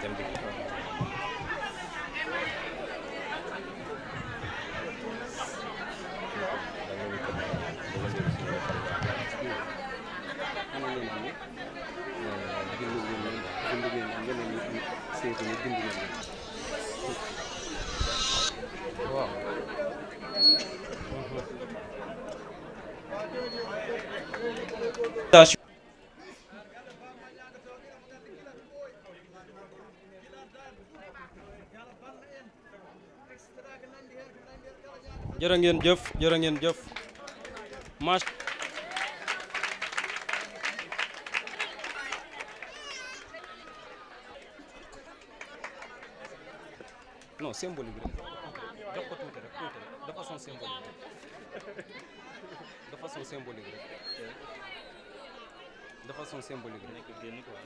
jërë ngeen jëf mas non symbolique rek jox ko tuuti rek de façon symbolique de façon symbolique rek de façon symbolique rek génn quoi.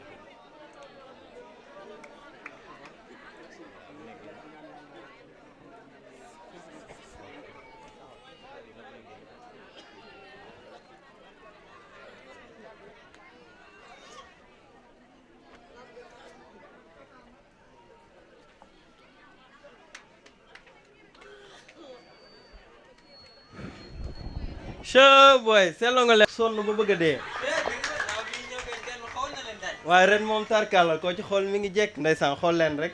che boy seetloo nga leen sonn ba bëgg a dee waaye ren moom tarkal la koo ci xool mi ngi jekk ndeysaan xool leen rek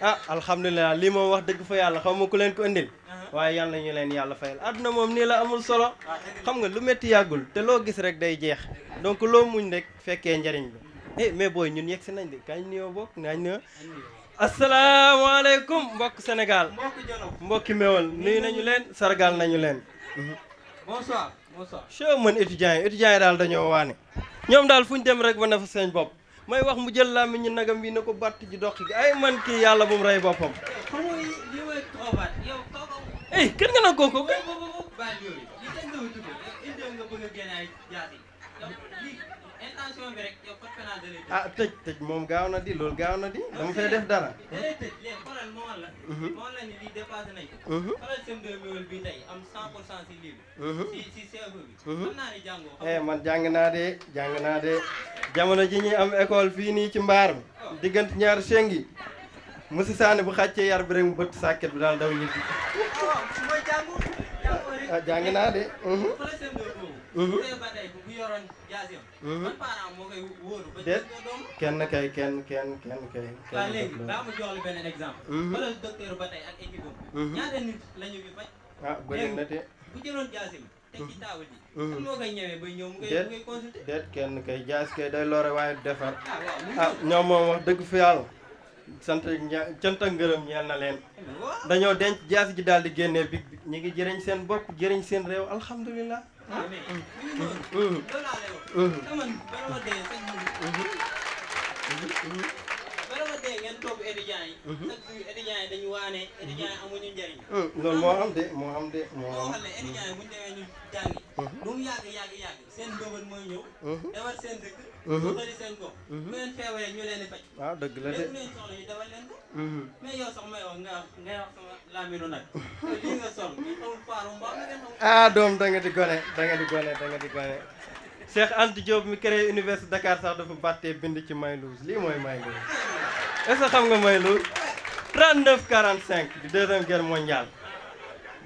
ah alhamdulilah lii moom wax dëgg fa yàlla xaw ma ku leen ko indil waaye yàlla ñu leen yàlla fayal àdduna moom nii la amul solo xam nga lu métti yàggul te loo gis rek day jeex donc loo muñ rek fekkee njariñ bi mais booy ñun yegg si nañ de kañ nuyoo bokk nañ nuyoo asalaamaaleykum mbokk Sénégal mbokki Méouane nuyu nañu leen sargal nañu leen. bonsoir bonsoir. show man étudiants yi daal dañoo waane ñoom daal fu ñu dem rek ba na fa seen bopp may wax mu jël làmmiñ ñu nagam bi na ko batt ji dox gi ay man kii yàlla bu mu rey boppam. xam nga li may xoobaat yow kooku. kër nga nag kooku. baal yooyu li teg nga tudd indi nga bëgg a génne ay jaasi lii intention bi rek yow code pénal da lay tëj moom gaaw na di loolu gaaw na di dama fay def dara. da lay tëj léegi xoolal moo la moo la ni lii dépassé nañ ko xoolal seen Méouane bi tey am 100% si lii bi si CFE bi xam naa ni jàngoo man jàng naa de jamono ji ñuy am école fii nii ci mbaar mi diggante ñaar sengi monsieur Sané bu xàccee yar bi rek mu bëtt sàkket bi daal daw ñibbi jàng naa de déet kenn kay waaw léegi daa ma jox la beneen exemple xoolal docteur ba tey ak équipe ñaata nit la ñu fi faj bëri na de bu jëloon jaasim teg ci taawal ji kan moo koy ñëwee bay ñëw mu ngay consulter déet kenn kay jaas kay day lore waaye defar ñoom moom wax dëgg fi yàlla cant ak ngërëm ñeel na leen dañoo denc jaas ji daal di génnee big bi ñu ngi jëriñ seen bopp jëriñ seen réew alhamdulilah bala ma dee ngeen topp étudiants yi chaque jour étudiants yi dañu waane étudiants yi amuñu njëriñ loolu moo am de xam ne étudiants yi buñu demee ñu jàngi lu mu yàgg seen ndóobal mooy ñëw defar seen dëkk suxali seen gox bu leen feebaree ñu leen di faj waaw dëgg la de léegi leen soxla ñu defal leen ko mais yow sax may wax ngay wax sama laaminu nag lii nga sol ñu xamul paaru mbaa nga ngeen xamul doom da nga di gone Cheikh Anta Diop mi créé université Dakar sax dafa bàttee bind ci Maylouz lii mooy Maylouz est-ce que xam nga Maylouz 39-45 di deuxième guerre mondiale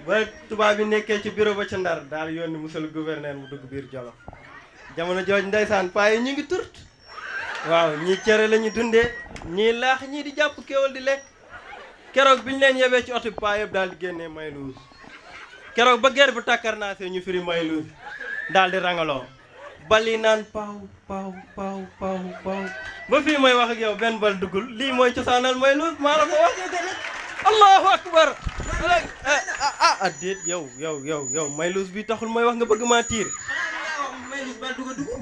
ba tubaab bi nekkee ci bureau ba ca Ndar daal yónni monsieur le gouverneur mu dugg biir Jolof jamono jooj ndeysaan paa yi ñu ngi turt waaw ñii cere la ñu dundee ñii laax ñii di jàpp kéwal di lekk keroog bi ñu leen yebee ci oto bi paa yëpp daal di génnee Maylouz keroog ba guerre bu tàkkar naa see ñu firi Maylouz daal di rangaloo bali naan paw ba fii mooy wax ak yow benn bal duggul lii mooy cosaanal Maylouz maa la ko wax allahu akbar déet yow Maylouz bi taxul mooy wax nga bëgg maa tiir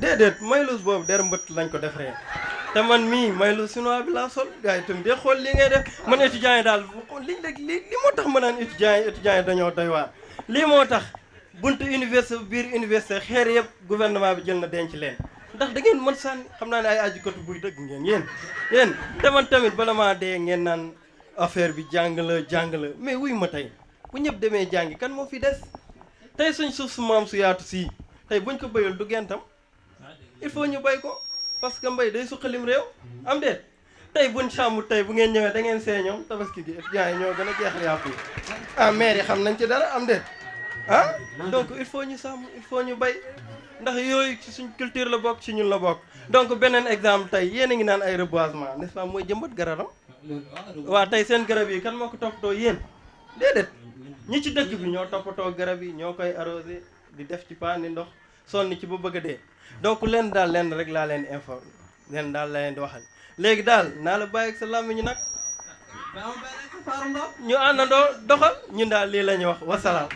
déedéet Maylouz boobu der mbëtt lañ ko defaree te man mii Maylouz chinois bi laa sol gars yi tamit de xool lii ngay def man étudiants yi daal li moo tax ma naan étudiants yi dañoo doy waar lii moo tax buntu université biir université xeer yëpp gouvernement bi jël na denc leen ndax da ngeen mën sànni xam naa ne ay ajukatu buy dëgg ngeen yéen te man tamit bala maa dee ngeen naan affaire bi jàng la mais wuy ma tey bu ñëpp demee jàngi kan moo fi des tey suñ suuf su maam su yaatu sii tey buñ ko béyul du gentam il faut ñu béy ko parce que mbéy day suqalim réew am déet tey buñ sàmm tey bu ngeen ñëwee da ngeen see ñoom tabaski gi étudiants yi ñoo gën a jeexal yàpp yi maire yi xam nañ ci dara am déet donc il faut ñu sàmm il faut ñu béy ndax yooyu ci suñ culture la bokk ci ñun la bokk donc beneen exemple tey yéen a ngi naan ay reboisement n'est-ce pas mooy jëmbat garabam waaw tey seen garab yi kan moo ko toppatoo yéen déedéet ñi ci dëkk bi ñoo toppatoo garab yi ñoo koy arrosé di def ci paan ndox sonni ci ba bëgg a dee donc leen daal leen rek laa leen informé leen daal la leen di waxal léegi daal naa la bàyyi ak sa làmmiñ nag ñu àndandoo doxal ñun daal lii la ñuy wax wasalaam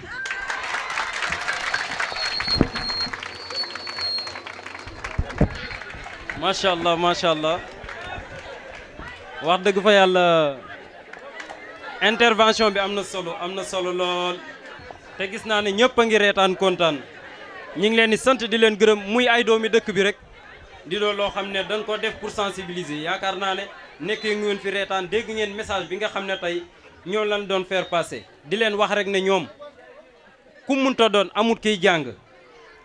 macha allah macha allah wax dëgg fa yàlla intervention bi am na solo lool te gis naa ne ñëpp a ngi reetaan kontaan ñu ngi leen di sant di leen gërëm muy ay doomi dëkk bi rek di doon loo xam ne dañ ko def pour sensibiliser yaakaar naa ne nekkee ngeen fi reetaan dégg ngeen message bi nga xam ne tey ñoo lan doon faire passer di leen wax rek ne ñoom ku munta doon amut kiy jàng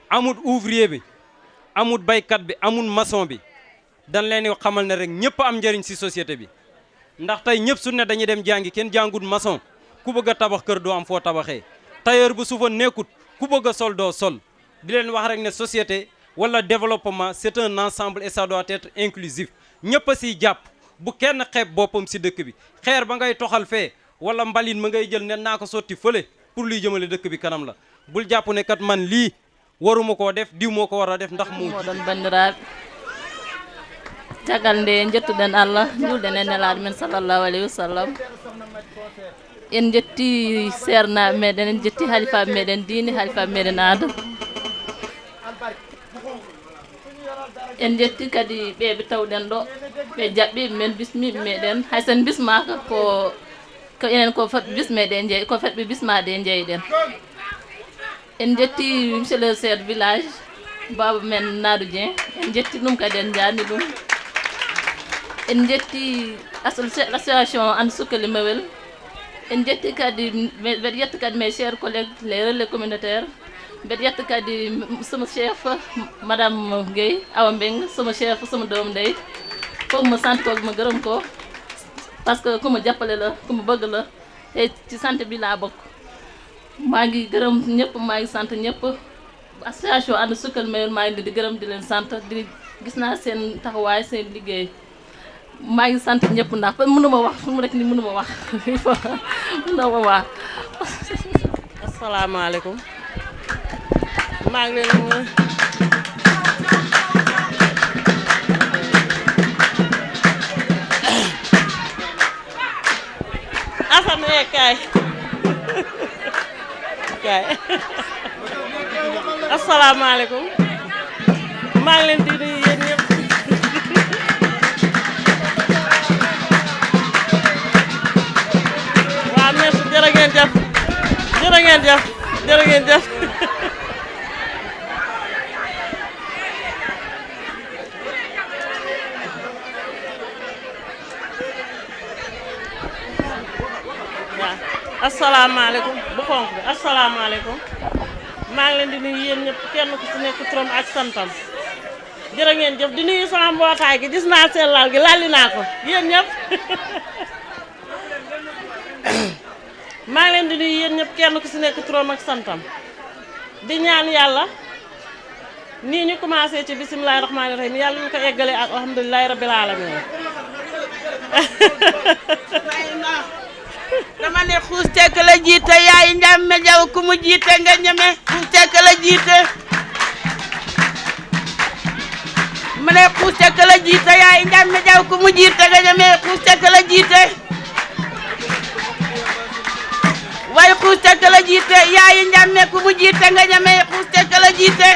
amut ouvrier bi amut baykat bi amut maçon bi dañ leen di xamal ne rek ñëpp am njëriñ ci société bi ndax tey ñëpp su ne dañuy dem jàngi kenn jàngut maçon ku bëgg a tabax kër doo am foo tabaxee tailleur bu sufa nekkut ku bëgg a sol doo sol di leen wax rek ne société wala développement c'est un ensemble et ça doit être inclusif ñëpp a siy jàpp bu kenn xeeb boppam si dëkk bi xeer ba ngay toxal fee wala mbalit ma ngay jël ne naa ko sotti fële pour luy jëmale dëkk bi kanam la bul jàpp ne kat man lii waruma koo def diw moo ko war a def ndax moɗon bandiraɓe caggal nde jettuɗen allah julɗen e nelaɗo men sallllahu alayhi wa sallam en jetti sernaɓe meɗen en jetti halifaɓe meɗen diine halifaɓe meɗen aada en jetti kadi ɓeɓe tawɗen ɗo ɓe jaɓɓiɓe men bismiɓe meɗen haysen bismaka ko enen ko fotɓe bismeɗe jeeyi ko fotɓe bismade jeeyɗen en jetti monsieur le chef de village baba men Nadou Dieng en jetti ɗum kadi en jarni ɗum en jetti association And Sukkali Mewel en jetti kadi mbeɗa yetta kadi mes chers collègues les relais communautaires mbeɗa yetta kadi sama chef madame Guèye Awa Mbeng sama chef sama doom ndey foog ma sant ko ma gërëm ko parce que ku ma jàppale la ku ma bëgg la te ci sant bi laa bokk maa ngi gërëm ñëpp maa ngi sant ñëpp association And Sukkali Mewel maa ngi di gërëm di leen sant di gis naa seen taxawaay seen liggéey maa ngi sant ñëpp ndax mënuma wax fu mu rek ni mënuma wax mënuma wax. asalaamaaleykum maa ngi leen Assane kaay kaay asalaamaaleykum maa ngi leen di nuyu yéen ñëpp waaw merci jërë ngeen jëf jërë ngeen jëf jërë ngeen jëf asalaamaaleykum bu xonk bi asalaamaaleykum maa ngi leen di nuyu yéen ñëpp kenn ku ci nekk turam ak santam jërë ngeen jëf di nuyu sama mbootaay gi gis naa seen lal gi lalli naa ko yéen ñëpp maa ngi leen di nuyu yéen ñëpp kenn ku ci nekk turam ak santam di ñaan yàlla nii ñu commencé ci bisimilahi rahmaani rahim yàlla ñu ko eggalee ak alhamdulilahi rabbil alamin dama ne xuus tekk la jiite yaay njàmme jaw ku mu jiite nga ñeme xuus tekk la jiite ma ne xuus tekk la jiite yaay njàmme jaw ku mu jiite nga ñeme xuus tekk la jiite waaye xuus tekk la jiite yaay njàmme ku mu jiite nga ñeme xuus tekk la jiite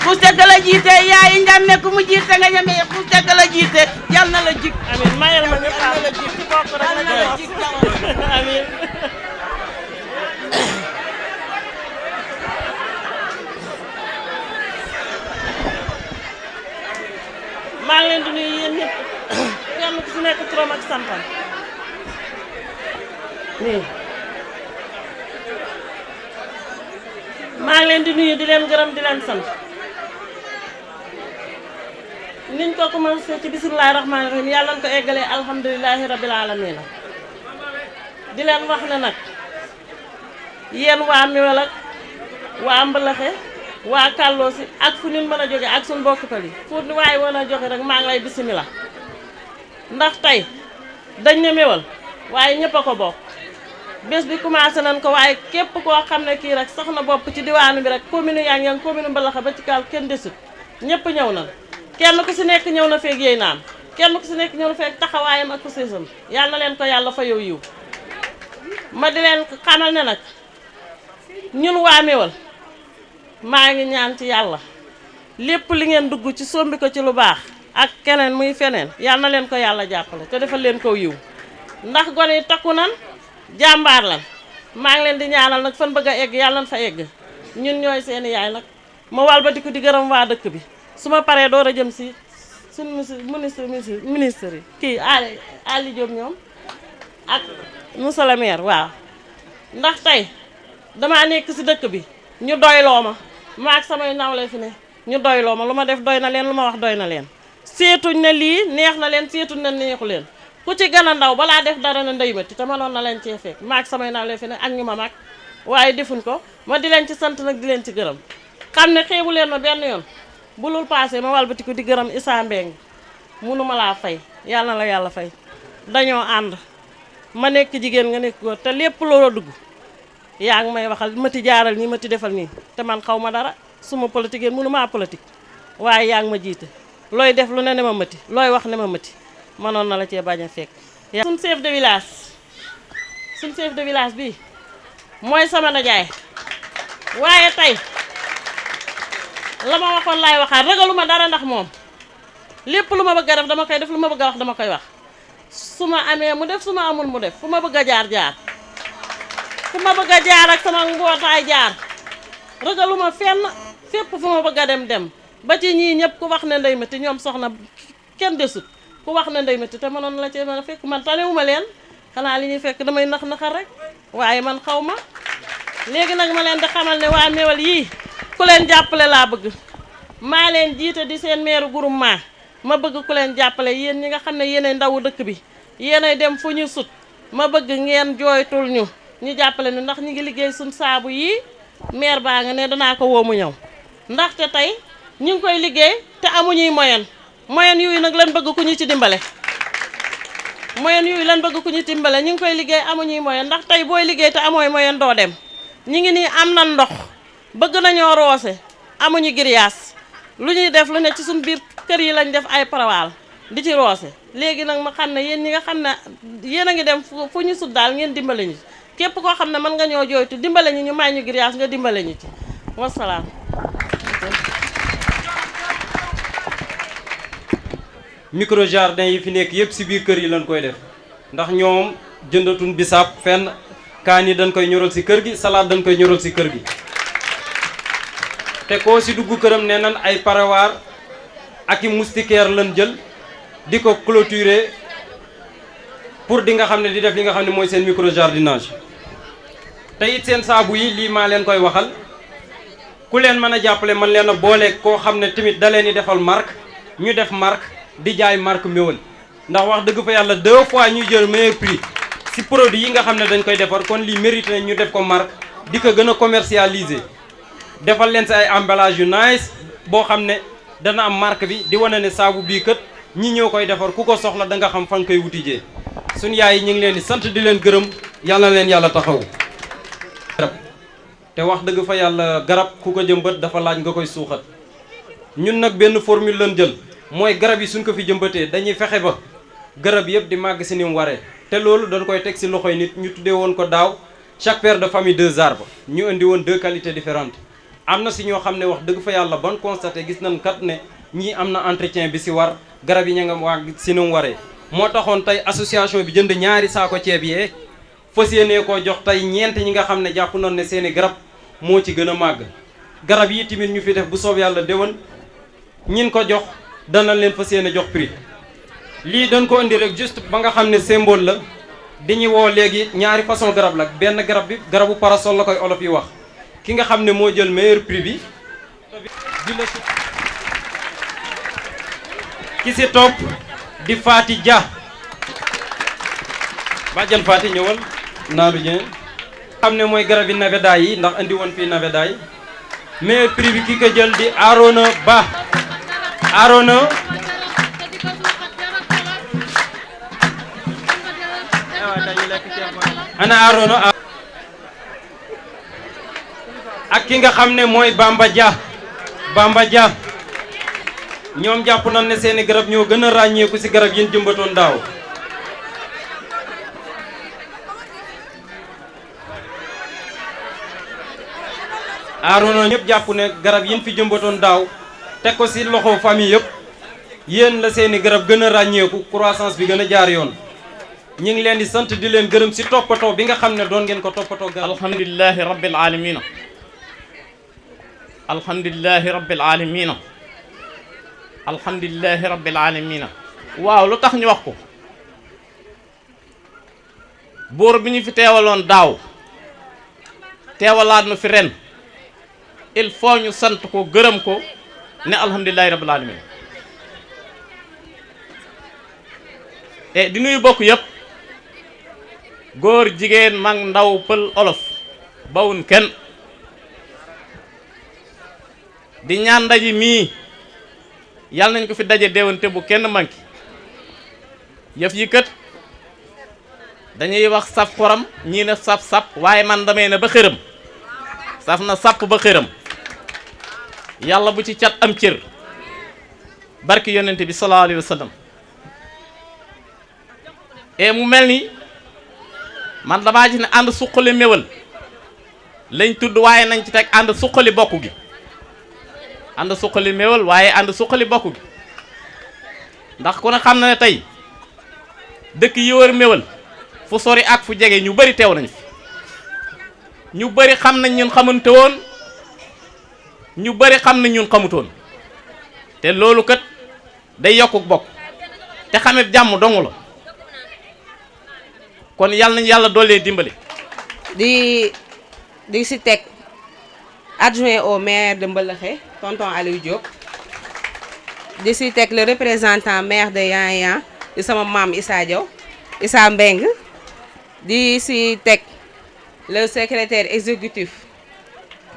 xuus tekk la jiite yaay njàmme ku mu jiite nga ñeme xuus tekk la jiite yal na la jik amiin mayal ma ñu am ci bokk rek la jik amiin maa ngi leen di nuyu yéen ñëpp kenn ku ci nekk turam ak santam nii maa ngi leen di nuyu di leen gërëm di leen sant niñ ko commencé ci bisimilahi rahmaani rahim yàlla na ko eggalee alhamdulilahi rabil alamina di leen wax ne nag yéen waa Mewel ak waa Mbalaxe waa Kàlloosi ak fu ñu mën a jóge ak suñu mbokk yi fu ñu waaye mën a joxe rek maa ngi lay bisimila ndax tey dañ ne Mewel waaye ñëpp a ko bokk bés bi commencé nañ ko waaye képp koo xam ne kii rek sax na bopp ci diwaanu bi rek commune yaa ngi commune Mbalaxe ba ci Kàll kenn desut ñëpp ñëw nañ kenn ku si nekk ñëw na feeg yéy naan kenn ku si nekk ñëw na feeg taxawaayam ak séesam yàlla na leen ko yàlla fa yow yiw ma di leen xamal ne nag ñun waa Mewel maa ngi ñaan ci yàlla lépp li ngeen dugg ci sombi ko ci lu baax ak keneen muy feneen yal na leen ko yàlla jàppale te defal leen ko yiw ndax gone yi takku nan jàmbaar lan maa ngi leen di ñaanal nag fan bëgg a egg yàlla na fa egg ñun ñooy seeni yaay nag ma walbatiku di gërëm waa dëkk bi su ma paree door a jëm si suñu ministre yi kii Ali Diop ñoom ak monsieur le maire waaw ndax tey damaa nekk si dëkk bi ñu doyloo ma ak samay nawle fi ne ñu doyloo ma lu ma def doy na leen lu ma wax doy na leen seetuñ ne lii neex na leen seetuñ ne neexu leen ku ci gën a ndaw balaa def dara na ndey mati te mënoon na leen cee fekk ma ak samay nawle fi ne ak ñu ma mag waaye defuñ ko ma di leen ci sant nag di leen ci gërëm xam ne xeebu leen ma benn yoon bulul passé ma walbatiku di gërëm Issa Mbeng munuma laa fay yàlla na la yàlla fay dañoo ànd ma nekk jigéen nga nekk góor te lépp loo dugg yaa ngi may waxal mati jaaral nii mati defal nii te man xaw ma dara suma politique yéen mënumaa politique waaye yaa ngi ma jiite looy def lu ne ma mati looy wax ne ma mati mënoon na la cee bañ a fekk. suñ chef de village bi mooy sama najaay waaye tey la ma waxoon laay waxaat ragaluma dara ndax moom lépp lu ma bëgg a def dama koy def lu ma bëgg a wax dama koy wax su ma amee mu def su ma amul mu def fu ma bëgg a jaar fu ma bëgg a jaar ak sama mbootaay jaar ragaluma fenn fépp fu ma bëgg a dem ba ci ñii ñëpp ku wax ne ndey mati ñoom soxna kenn desut ku wax ne ndey mati te mënoon la cee mën a fekk man tanewuma leen xanaa li ñuy fekk damay naxal rek waaye man xaw ma léegi nag ma leen di xamal ne waa Méwal yii ku leen jàppale laa bëgg maa leen jiite di seen meeru groupement ma bëgg ku leen jàppale yéen ñi nga xam ne yéenay ndawu dëkk bi yéenay dem fu ñu sut ma bëgg ngeen jooytul ñu jàppale ñu ndax ñu ngi liggéey suñ saabu yii maire baa nga ne danaa ko woo mu ñëw ndaxte tey ñu ngi koy liggéey te amuñuy moyen yooyu nag lan bëgg ku ñu ci dimbale ñu ngi koy liggéey amuñuy moyen ndax tey booy liggéey te amooy moyen doo dem ñu ngi nii am na ndox bëgg nañoo roose amuñu grillage lu ñuy def lu ne ci suñ biir kër yi lañ def ay parawaal di ci roose léegi nag ma xam ne yéen ñi nga xam ne yéen a ngi dem fu ñu sut daal ngeen dimbale ñu képp koo xam ne mën nga ñoo jooytu dimbale ñu may ñu grillage nga dimbale ñu ci wasalaam. micro jardin yi fi nekk yëpp si biir kër yi lañ koy def ndax ñoom jëndatuñ bisaab fenn kaani dañ koy ñoral si kër gi salade dañ koy ñoral si kër gi te koo si dugg këram nee nan ay parawaar ak i moustiquaire lañ jël di ko clôturer pour di nga xam ne di def li nga xam ne mooy seen micro jardinage te it seen saabu yi lii maa leen koy waxal ku leen mën a jàppale man leen a boole koo xam ne tamit da leen di defal marque ñu def marque di jaay marque Méwal ndax wax dëgg fa yàlla 2 fois ñuy jël meilleur prix si produit yi nga xam ne dañ koy defar kon lii mérité nañ ñu def ko marque di ko gën a commercialiser defal leen si ay emballage yu nice boo xam ne dana am marque bi di wane ne saabu bii kët ñi ñoo koy defar ku ko soxla da nga xam fan koy wutijee suñu yaay yi ñu ngi leen di sant di leen gërëm yàlla na leen yàlla taxaw te wax dëgg fa yàlla garab ku ko jëmbat dafa laaj nga koy suuxat ñun nag benn formule lañ jël mooy garab yi suñ ko fi jëmbatee dañuy fexe ba garab yëpp di màgg si ni mu waree te loolu dañ koy teg si loxoy nit ñu tuddee woon ko daaw chaque père de famille 2 arbres ñu indi woon 2 qualités différentes am na si ñoo xam ne wax dëgg fa yàlla ban constaté gis nañ kat ne ñii am na entretien bi si war garab yi ña nga màgg si ni mu waree moo taxoon tey association bi jënd ñaari saako ceeb yee fas yéenee koo jox tey ñeent ñi nga xam ne jàpp nañ ne seeni garab moo ci gën a màgg garab yi tamit ñu fi def bu soob yàlla déwén ñin ko jox dana leen fas yéene jox prix lii dañ ko indi rek juste ba nga xam ne symbole la dañuy woo léegi ñaari façon garab la benn garab bi garabu parasol la koy olof yi wax ki nga xam ne moo jël meilleur prix bi ki si topp di Faati Dia bàjjan Faati ñëwal Naaru Dieng xam ne mooy garab yi navedaay yi ndax andi woon fii navedaay meilleur prix bi ki ko jël di Arona Ba Arona ana Arona ak ki nga xam ne mooy Bamba Dia ñoom jàpp nañ ne seeni garab ñoo gën a ràññeeku ci garab yi ñu jëmbatoon daaw Arona ñëpp jàpp ne garab yi ñu fi jëmbatoon daaw teg ko si loxo famille yëpp yéen la seeni garab gën a ràññeeku croissance bi gën a jaar yoon ñu ngi leen di sant di leen gërëm si toppatoo bi nga xam ne doon ngeen ko toppatoo garab. alhamdulillahi rabbil alamina alhamdulillahi rabbil alamina alhamdulillahi rabbil alamina waaw lu tax ñu wax ko buur bi ñu fi teewaloon daaw teewalaat nu fi ren il faut ñu sant ko gërëm ko ne alhamdulillahi rabbil alamin e di nuyu bokk yëpp góor jigéen mag ndaw pël olof bawun kenn di ñaan ndaje mii yàlla nañ ko fi daje déwante bu kenn manki yëf yi kët dañuy wax saf xoram ñii na saf waaye man damay na ba xërëm saf na sàpp ba xërëm yàlla bu ci cat am cër barki yonente bi sallallahu alayhi wa sallam e mu mel ni man damaa gis ne ànd suqali méwal lañ tudd waaye nañ ci teg ànd suqali bokk gi ànd suqali méwal waaye ànd suqali bokk gi ndax ku ne xam na ne tey dëkk yi wër méwal fu sori ak fu jege ñu bari teew nañ fi ñu bari xam nañ ñun xamante woon ñu bari xam nañ ñun xamutoon te loolu kat day yokkuk bokk te xamee jàmm dong la kon yàlla nañu yàlla doolee dimbali. di si teg adjoint au maire de Mbeuleukhe tonton Aliou Diop di si teg le représentant maire de Yan di sama maam Issa Diaw Issa Mbeng di si teg le secrétaire exécutif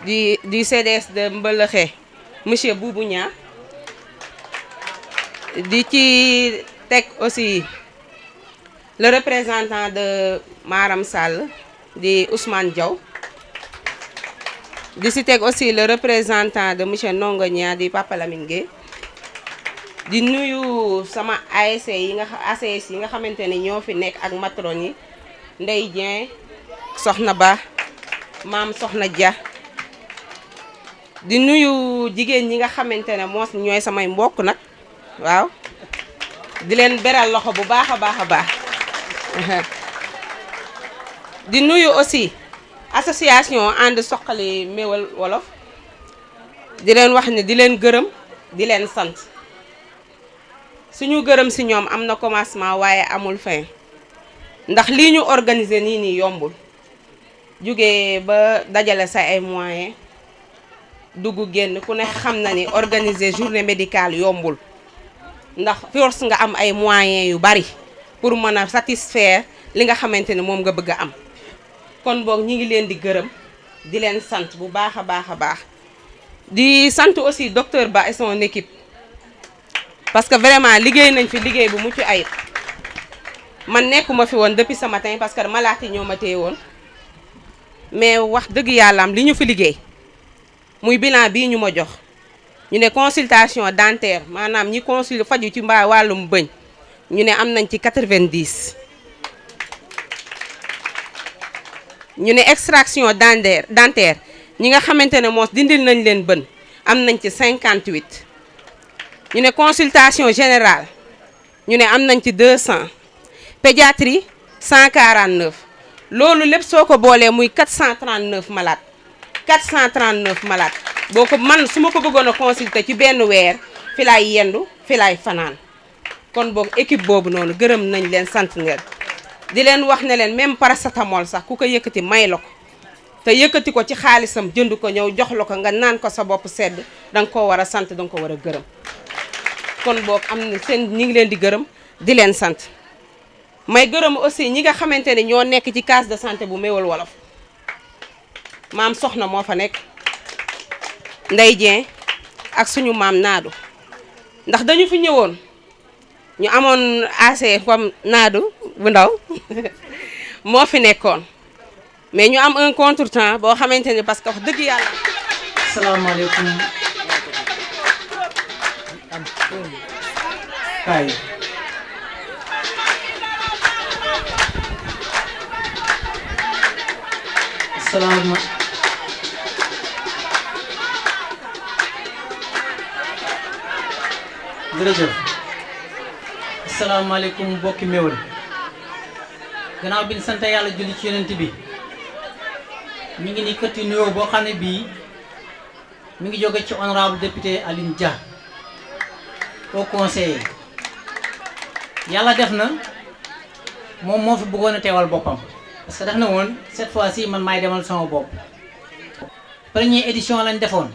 du CDS de Mbeuleukhe monsieur Boubou Niang di ci teg aussi le représentant de Maram Sall di Ousmane Diaw di si teg aussi le représentant de monsieur Ndongo Niang di Papa Lamine Gueye di nuyu sama ASC yi nga xamante ne ñoo fi nekk ak matron yi Ndey Dieng Soxna Ba Maam Soxna Dia di nuyu jigéen ñi nga xamante ne moos ñooy samay mbokk nag waaw di leen beral loxo bu baax a baax a baax di nuyu aussi association ànd soqali méwal wolof di leen wax ne di leen gërëm di leen sant suñu gërëm si ñoom am na commencement waaye amul fin ndax lii ñu organiser nii yombul jóge ba dajale sa ay moyens dugg génn ku ne xam na ni organiser journée médicale yombul ndax force nga am ay moyens yu bari pour mën a satisfaire li nga xamante ne moom nga bëgg a am kon boog ñi ngi leen di gërëm di leen sant bu baax a baax a baax di sant aussi docteur Ba et son équipe parce que vraiment liggéey nañ fi liggéey bu mucc ayib man nekkuma fi woon depuis ce matin parce que malaat yi ñoo ma téye woon mais wax dëgg yàlla am li ñu fi liggéey muy bilan bii ñu ma jox ñu ne consultation dentaire maanaam ñi consul faju ci mbaa wàllum bëñ ñu ne am nañ ci 90 ñu ne extraction dentaire ñi nga xamante ne moos dindil nañ leen bën am nañ ci 58 ñu ne consultation générale ñu ne am nañ ci 200 pédiatrie 149 loolu lépp soo ko boolee muy 439 malades 439 malades boo ko man su ma ko bëggoon a consulter ci benn weer fi laay yendu fi laay fanaan kon boog équipe boobu noonu gërëm nañ leen sant ngeen di leen wax ne leen même paracétamol sax ku ko yëkkati may la ko te yëkkati ko ci xaalisam jënd ko ñëw jox la ko nga naan ko sa bopp sedd danga koo war a sant danga ko war a gërëm kon boog am na seen ñi ngi leen di gërëm di leen sant may gërëm aussi ñi nga xamante ne ñoo nekk ci case de santé bu Méwal Wolof maam Soxna moo fa nekk Ndey Dieng ak suñu maam Naadu ndax dañu fi ñëwoon ñu amoon AC comme Naadu bu ndaw moo fi nekkoon mais ñu am un contretemps boo xamante ne parce que wax dëgg yàlla. salaamaaleykum. kaay. jërëjëf asalaamaaleykum mbokki Méwél gannaaw bi ñu sant yàlla julli ci yonent bi mi ngi ni këtti nuyoo boo xam ne bii mi ngi jóge ci honorable député Aline Dia au conseiller yàlla def na moom moo fi bëggoon a teewal boppam parce que def na woon cette fois-ci man maay demal sama bopp première édition lañ defoon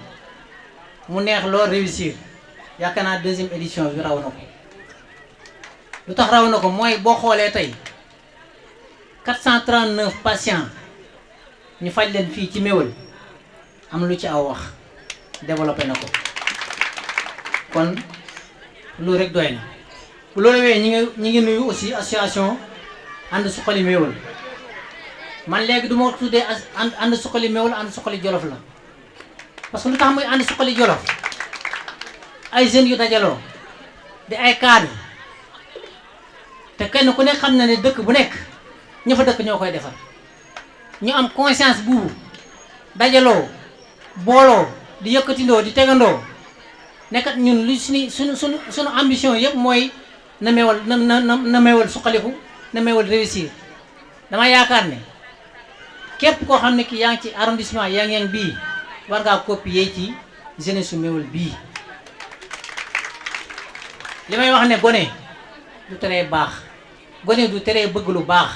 mu neex lool réussir yaakaar naa deuxième édition bi raw na ko lu tax raw na ko mooy boo xoolee tey 439 patients ñu faj leen fii ci Méwél am lu ci aw wax développé na ko kon loolu rek doy na bu loolu wee ñi ngi nuyu aussi association ànd suqali Méwél man léegi du ma tuddee ànd suqali Méwél ànd suqali Jolof la parce que lu tax muy ànd suqali Jolof ay jeunes yu dajaloo di ay cadres te kenn ku nekk xam na ne dëkk bu nekk ña fa dëkk ñoo koy defar ñu am conscience buubu dajaloo booloo di yëkkatindoo di tegandoo nekkat ñun lu suñu ambition yëpp mooy na Méwél na Méwél suqaliku na Méwél réussir dama yaakaar ne képp koo xam ne ki yaa ngi ci arrondissement Yang-Yang bii war ngaa copier ci jeunesse su Méwél bii li may wax ne gone du teree baax gone du teree bëgg lu baax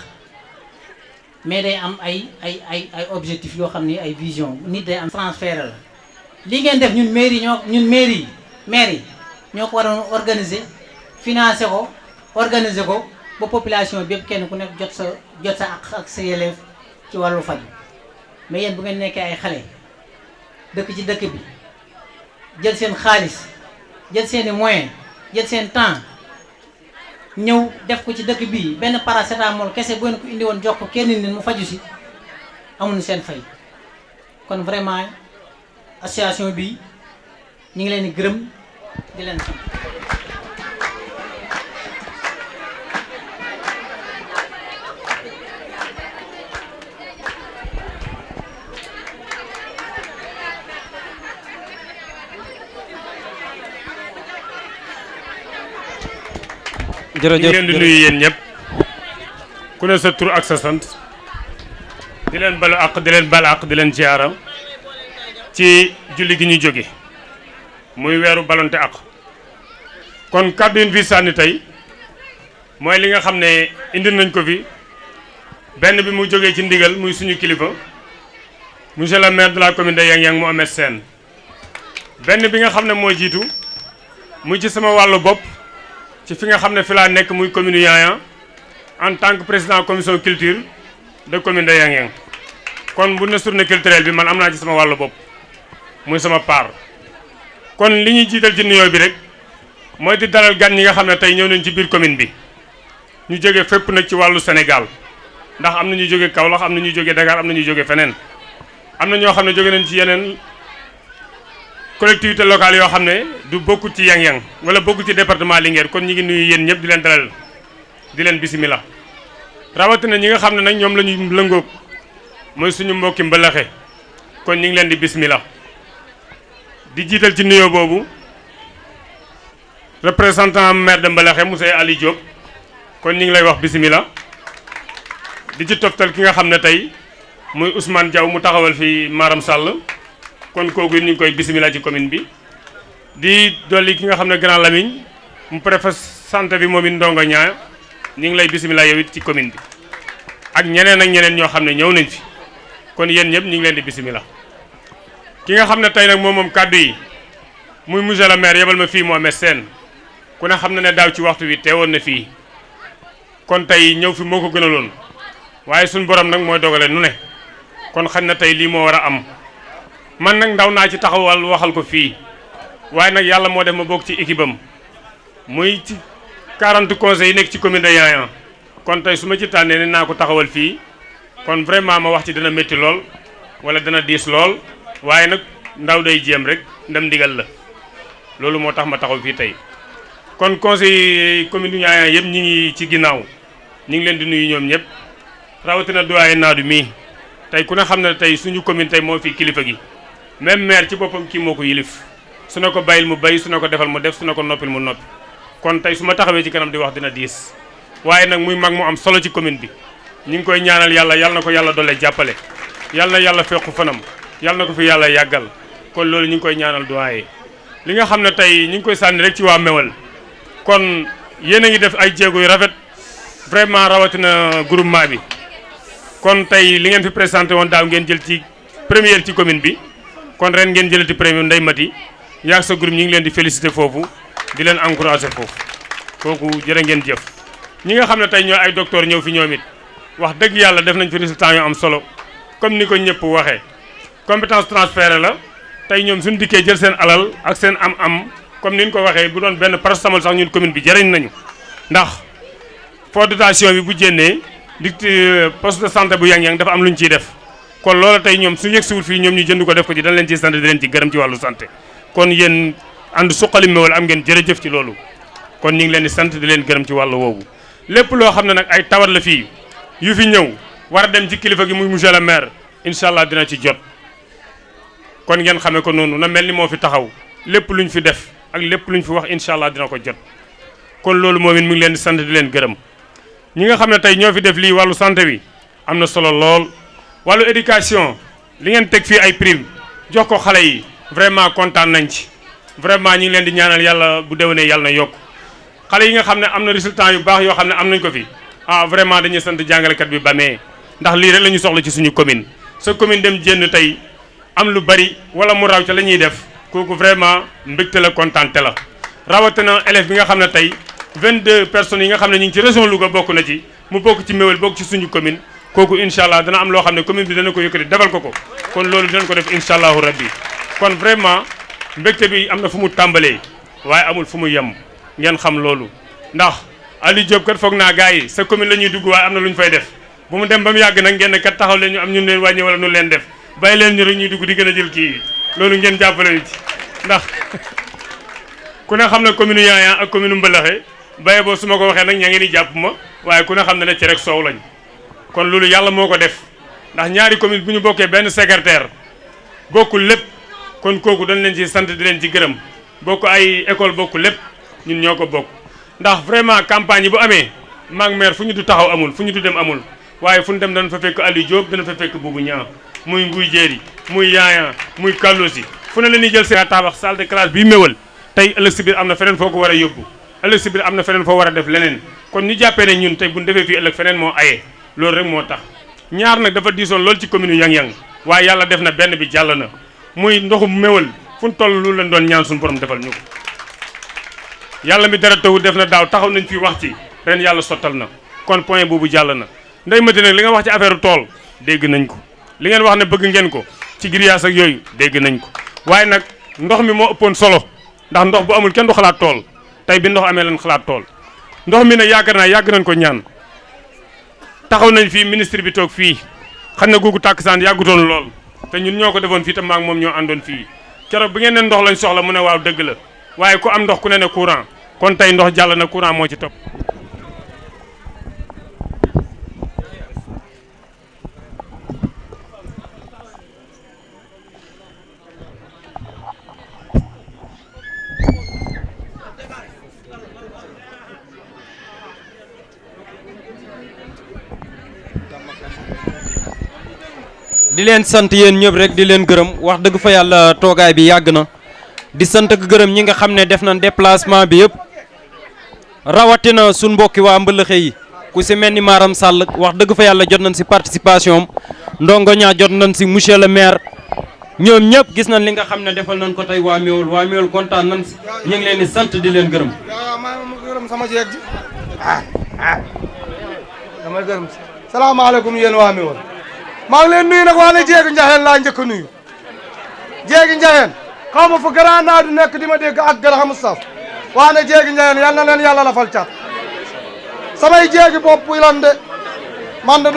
mais day am ay objectifs yoo xam ni ay vision nit day am transfert la li ngeen def ñun maire yi ñoo ko waroon organiser financer ko organiser ko ba population bi yëpp kenn ku nekk jot sa ak sa yelleef ci wàllu faj mais yéen bu ngeen nekkee ay xale dëkk ci dëkk bi jël seen xaalis jël seeni moyen jël seen temps ñëw def ko ci dëkk bii benn paracétamol kese bu ngeen ko indi woon jox ko kenn nit mu faju si amuñu seen fay kon vraiment association bi ñu ngi leen di gërëm di leen sant. jërëjëf ñu ngi leen di nuyu yéen ñëpp ku ne sa tur ak sa sant di leen balu àq di leen bal àq di leen ziara ci julli gi ñu jóge muy weeru balonte àq kon kàddu yi ñu fi sànni tey mooy li nga xam ne indi nañ ko fi benn bi mu jógee ci ndigal muy suñu kilifa monsieur le maire de la commune de Yang-Yang Mohamed Sène benn bi nga xam ne moo jiitu muy ci sama wàllu bopp ci fi nga xam ne fi laa nekk muy commune Yang-Yang en tant que président commission culture de commune de Yang-Yang kon bu ne journée culturelle bi man am naa ci sama wàllu bopp muy sama part kon li ñuy jiital ci nuyoo bi rek mooy di dalal gan ñi nga xam ne tey ñëw nañ ci biir commune bi ñu jóge fépp nag ci wàllu Sénégal ndax am na ñu jóge Kaolack am na ñu jóge Dakar am na ñu jóge feneen am na ñoo xam ne jóge nañ ci yeneen collectivité locale yoo xam ne du bokku ci Yang-Yang wala bokku ci département Linguère kon ñi ngi nuyu yéen ñëpp di leen dalal di leen bismillah rawatina ñi nga xam ne nag ñoom la ñu lëngoog mooy suñu mbokki mbalaxe kon ñi ngi leen di bismillah di jiital ci nuyoo boobu représentant maire de Mbalaxe monsieur Ali Diop kon ñi ngi lay wax bismillah di ci toftal ki nga xam ne tey muy Ousmane Diaw mu taxawal fi Maram Sall kon kooku ñu ngi koy bismillah ci commune bi di dolli ki nga xam ne Grand Lamine mu préfet santé bi moom it ndongo ñaa ñu ngi lay bismillah yow it ci commune bi ak ñeneen ñoo xam ne ñëw nañ fi kon yéen ñëpp ñu ngi leen di bismillah ki nga xam ne tey nag moom kàddu yi muy monsieur le maire yebal ma fii Mohamed Sène ku ne xam na ne daaw ci waxtu wi teewoon na fii kon tey ñëw fi moo ko gënaloon waaye suñu borom nag mooy dogale nu ne kon xam na tey lii moo war a am man nag ndaw naa ci taxawal waxal ko fii waaye nag yàlla moo def ma bokk ci équipe am muy ci 40 conseils yi nekk ci commune de Yang-Yang kon tey su ma ci tànnee ne naa ko taxawal fii kon vraiment ma wax ci dana métti lool wala dana diis lool waaye nag ndaw day jéem rek ndam ndigal la loolu moo tax ma taxaw fii tey kon conseil commune Yang-Yang yëpp ñi ngi ci ginnaaw ñi ngi leen di nuyu ñoom ñëpp rawatina doyen naadu mii tey ku ne xam ne tey suñu commune tey moo fi kilifa gi même maire ci boppam kii moo ko yilif su na ko bàyyil mu bay su na ko defal mu def su na ko noppil mu noppi kon tey su ma taxawee ci kanam di wax dina diis waaye nag muy mag mu am solo ci commune bi ñu ngi koy ñaanal yàlla yàlla na ko yàlla doole jàppale yàlla na yàlla fekku fanam yàlla na ko fi yàlla yàggal kon loolu ñu ngi koy ñaanal doyen li nga xam ne tey ñu ngi koy sànni rek ci waa Mewal kon yéen a ngi def ay jéego yu rafet vraiment rawatina groupement bi kon tey li ngeen fi présenté woon daaw ngeen jël ci première ci commune bi kon ren ngeen jëlati première Ndeye Mati yaag sa groupe ñu ngi leen di félicité foofu di leen encouragé foofu kooku jërë ngeen jëf ñi nga xam ne tey ñoo ay docteur ñëw fi ñoom it wax dëgg yàlla def nañ fi résultat yu am solo comme ni ko ñëpp waxee compétence transférée la tey ñoom suñu dikkee jël seen alal ak seen am-am comme ni ñu ko waxee bu doon benn paracétamol sax ñun commune bi jëriñ nañu ndax fond dotation bi bu jénnee di poste de santé bu yang-yang dafa am lu ñu ciy def kon loolu tey ñoom su yegsiwul fii ñoom ñu jënd ko def ko ci dañ leen ciy sant di leen ci gërëm ci wàllu santé kon yéen ànd suqali Mewal am ngeen jërëjëf ci loolu kon ñu ngi leen di sant di leen gërëm ci wàllu woowu lépp loo xam ne nag ay tawat la fii yu fi ñëw war a dem ci kilifa gi muy monsieur le maire incha allah dina ci jot kon ngeen xamee ko noonu na mel ni moo fi taxaw lépp luñ fi def ak lépp luñ fi wax incha allah dina ko jot kon loolu moom it mu ngi leen di sant di leen gërëm ñi nga xam ne tey ñoo fi def lii wàllu santé bi am na solo lool wàllu éducation li ngeen teg fii ay prime jox ko xale yi vraiment kontaan nañ ci vraiment ñi ngi leen di ñaanal yàlla bu déwénee yàlla na yokk xale yi nga xam ne am na résultat yu baax yoo xam ne am nañ ko fi ah vraiment dañuy sant jàngalekat bi bamee ndax lii rek la ñu soxla ci suñu commune sa commune dem jénn tey am lu bari wala mu raw ca la ñuy def kooku vraiment mbégte la kontaante la rawatina élève bi nga xam ne tey 22 personnes yi nga xam ne ñu ngi ci région Louga bokk na ci mu bokk ci Mewal bokk ci suñu commune kooku incha allah dana am loo xam ne commune bi dana ko yëkkati defal ko kon loolu dinañ ko def incha allahu rabbi kon vraiment mbégte bi am na fu mu tàmbalee waaye amul fu mu yem ngeen xam loolu ndax Aliou Diop kat foog naa gars yi sa commune la ñuy dugg waaye am na lu ñu fay def bu mu dem ba mu yàgg nag ngeen ne kat taxaw leen ñu am ñun leen wàññi wala nu leen def bàyyi leen ñu rek ñuy dugg di gën a jël kii loolu ngeen jàppale ci ndax ku ne xam ne commune Yaya ak commune Mbalaxe baye boo su ma ko waxee nag ña ngeen di jàpp ma waaye ku ne xam ne ci rek soow lañ kon loolu yàlla moo ko def ndax ñaari commune bu ñu bokkee benn secrétaire bokkul lépp kon kooku dañ leen ci sant di leen ci gërëm bokk ay école bokk lépp ñun ñoo ko bokk ndax vraiment campagne yi bu amee maag maire fu ñu du taxaw amul fu ñu du dem amul waaye fu ñu dem dana fa fekk Aliou Diop dana fa fekk Boubou Niang muy Nguy Jéeri muy Yaya muy Kallosi fu ne la ñuy jël seen tabax salle de classe bii Mewal tey ëllëg si biir am na feneen foo ko war a yóbbu ëllëg si biir am na feneen foo war a def leneen kon ñu jàppee ne ñun tey bu ñu defee fii ëllëg feneen moo aye loolu rek moo tax ñaar nag dafa diisoon loolu ci commune Yang-Yang waaye yàlla def na benn bi jàll na muy ndoxum Mewal fu ñu toll lu leen doon ñaan suñu borom defal ñu ko yàlla mi dara tawu def na daaw taxaw nañ fi wax ci ren yàlla sottal na kon point boobu jàll na Ndeye Mati nag li nga wax ci affaire tool dégg nañ ko li ngeen wax ne bëgg ngeen ko ci grillage ak yooyu dégg nañ ko waaye nag ndox mi moo ëppoon solo ndax ndox bu amul kenn du xalaat tool tey bi ndox amee lan xalaat tool ndox mi nag yaakaar naa yàgg nañ ko ñaan taxaw nañ fii ministre bi toog fii xam na googu tàkksaan yàggutoon lool te ñun ñoo ko defoon fii te maak moom ñoo àndoon fii keroog bi ngeen ne ndox lañ soxla mu ne waaw dëgg la waaye ku am ndox ku ne courant kon tey ndox jàll na courant moo ci topp di leen sant yéen ñëpp rek di leen gërëm wax dëgg fa yàlla toogaay bi yàgg na di sant ak gërëm ñi nga xam ne def nañ déplacement bi yëpp rawatina suñ mbokki waa Mbëlëxe yi ku si mel ni Maram Sall wax dëgg fa yàlla jot nañ si participation am ndongo ñaa jot nañ si monsieur le maire ñoom ñëpp gis nañ li nga xam ne defal nañ ko tey waa Mewal kontaan nañ si ñu ngi leen di sant di leen gërëm. gërëm sama jeeg ji damay gërëm salaamaaleykum yéen waa Mewal maa ngi leen nuyu nag waa ne jéegi njaxeen laa njëkk a nuyu jéegi njaxeen xaw ma fu grand naa du nekk di ma dégg ak garaxamu saf waa ne jéegi njaxeen yal na leen yàlla lafal cat samay jéegi bopp yi lan de man de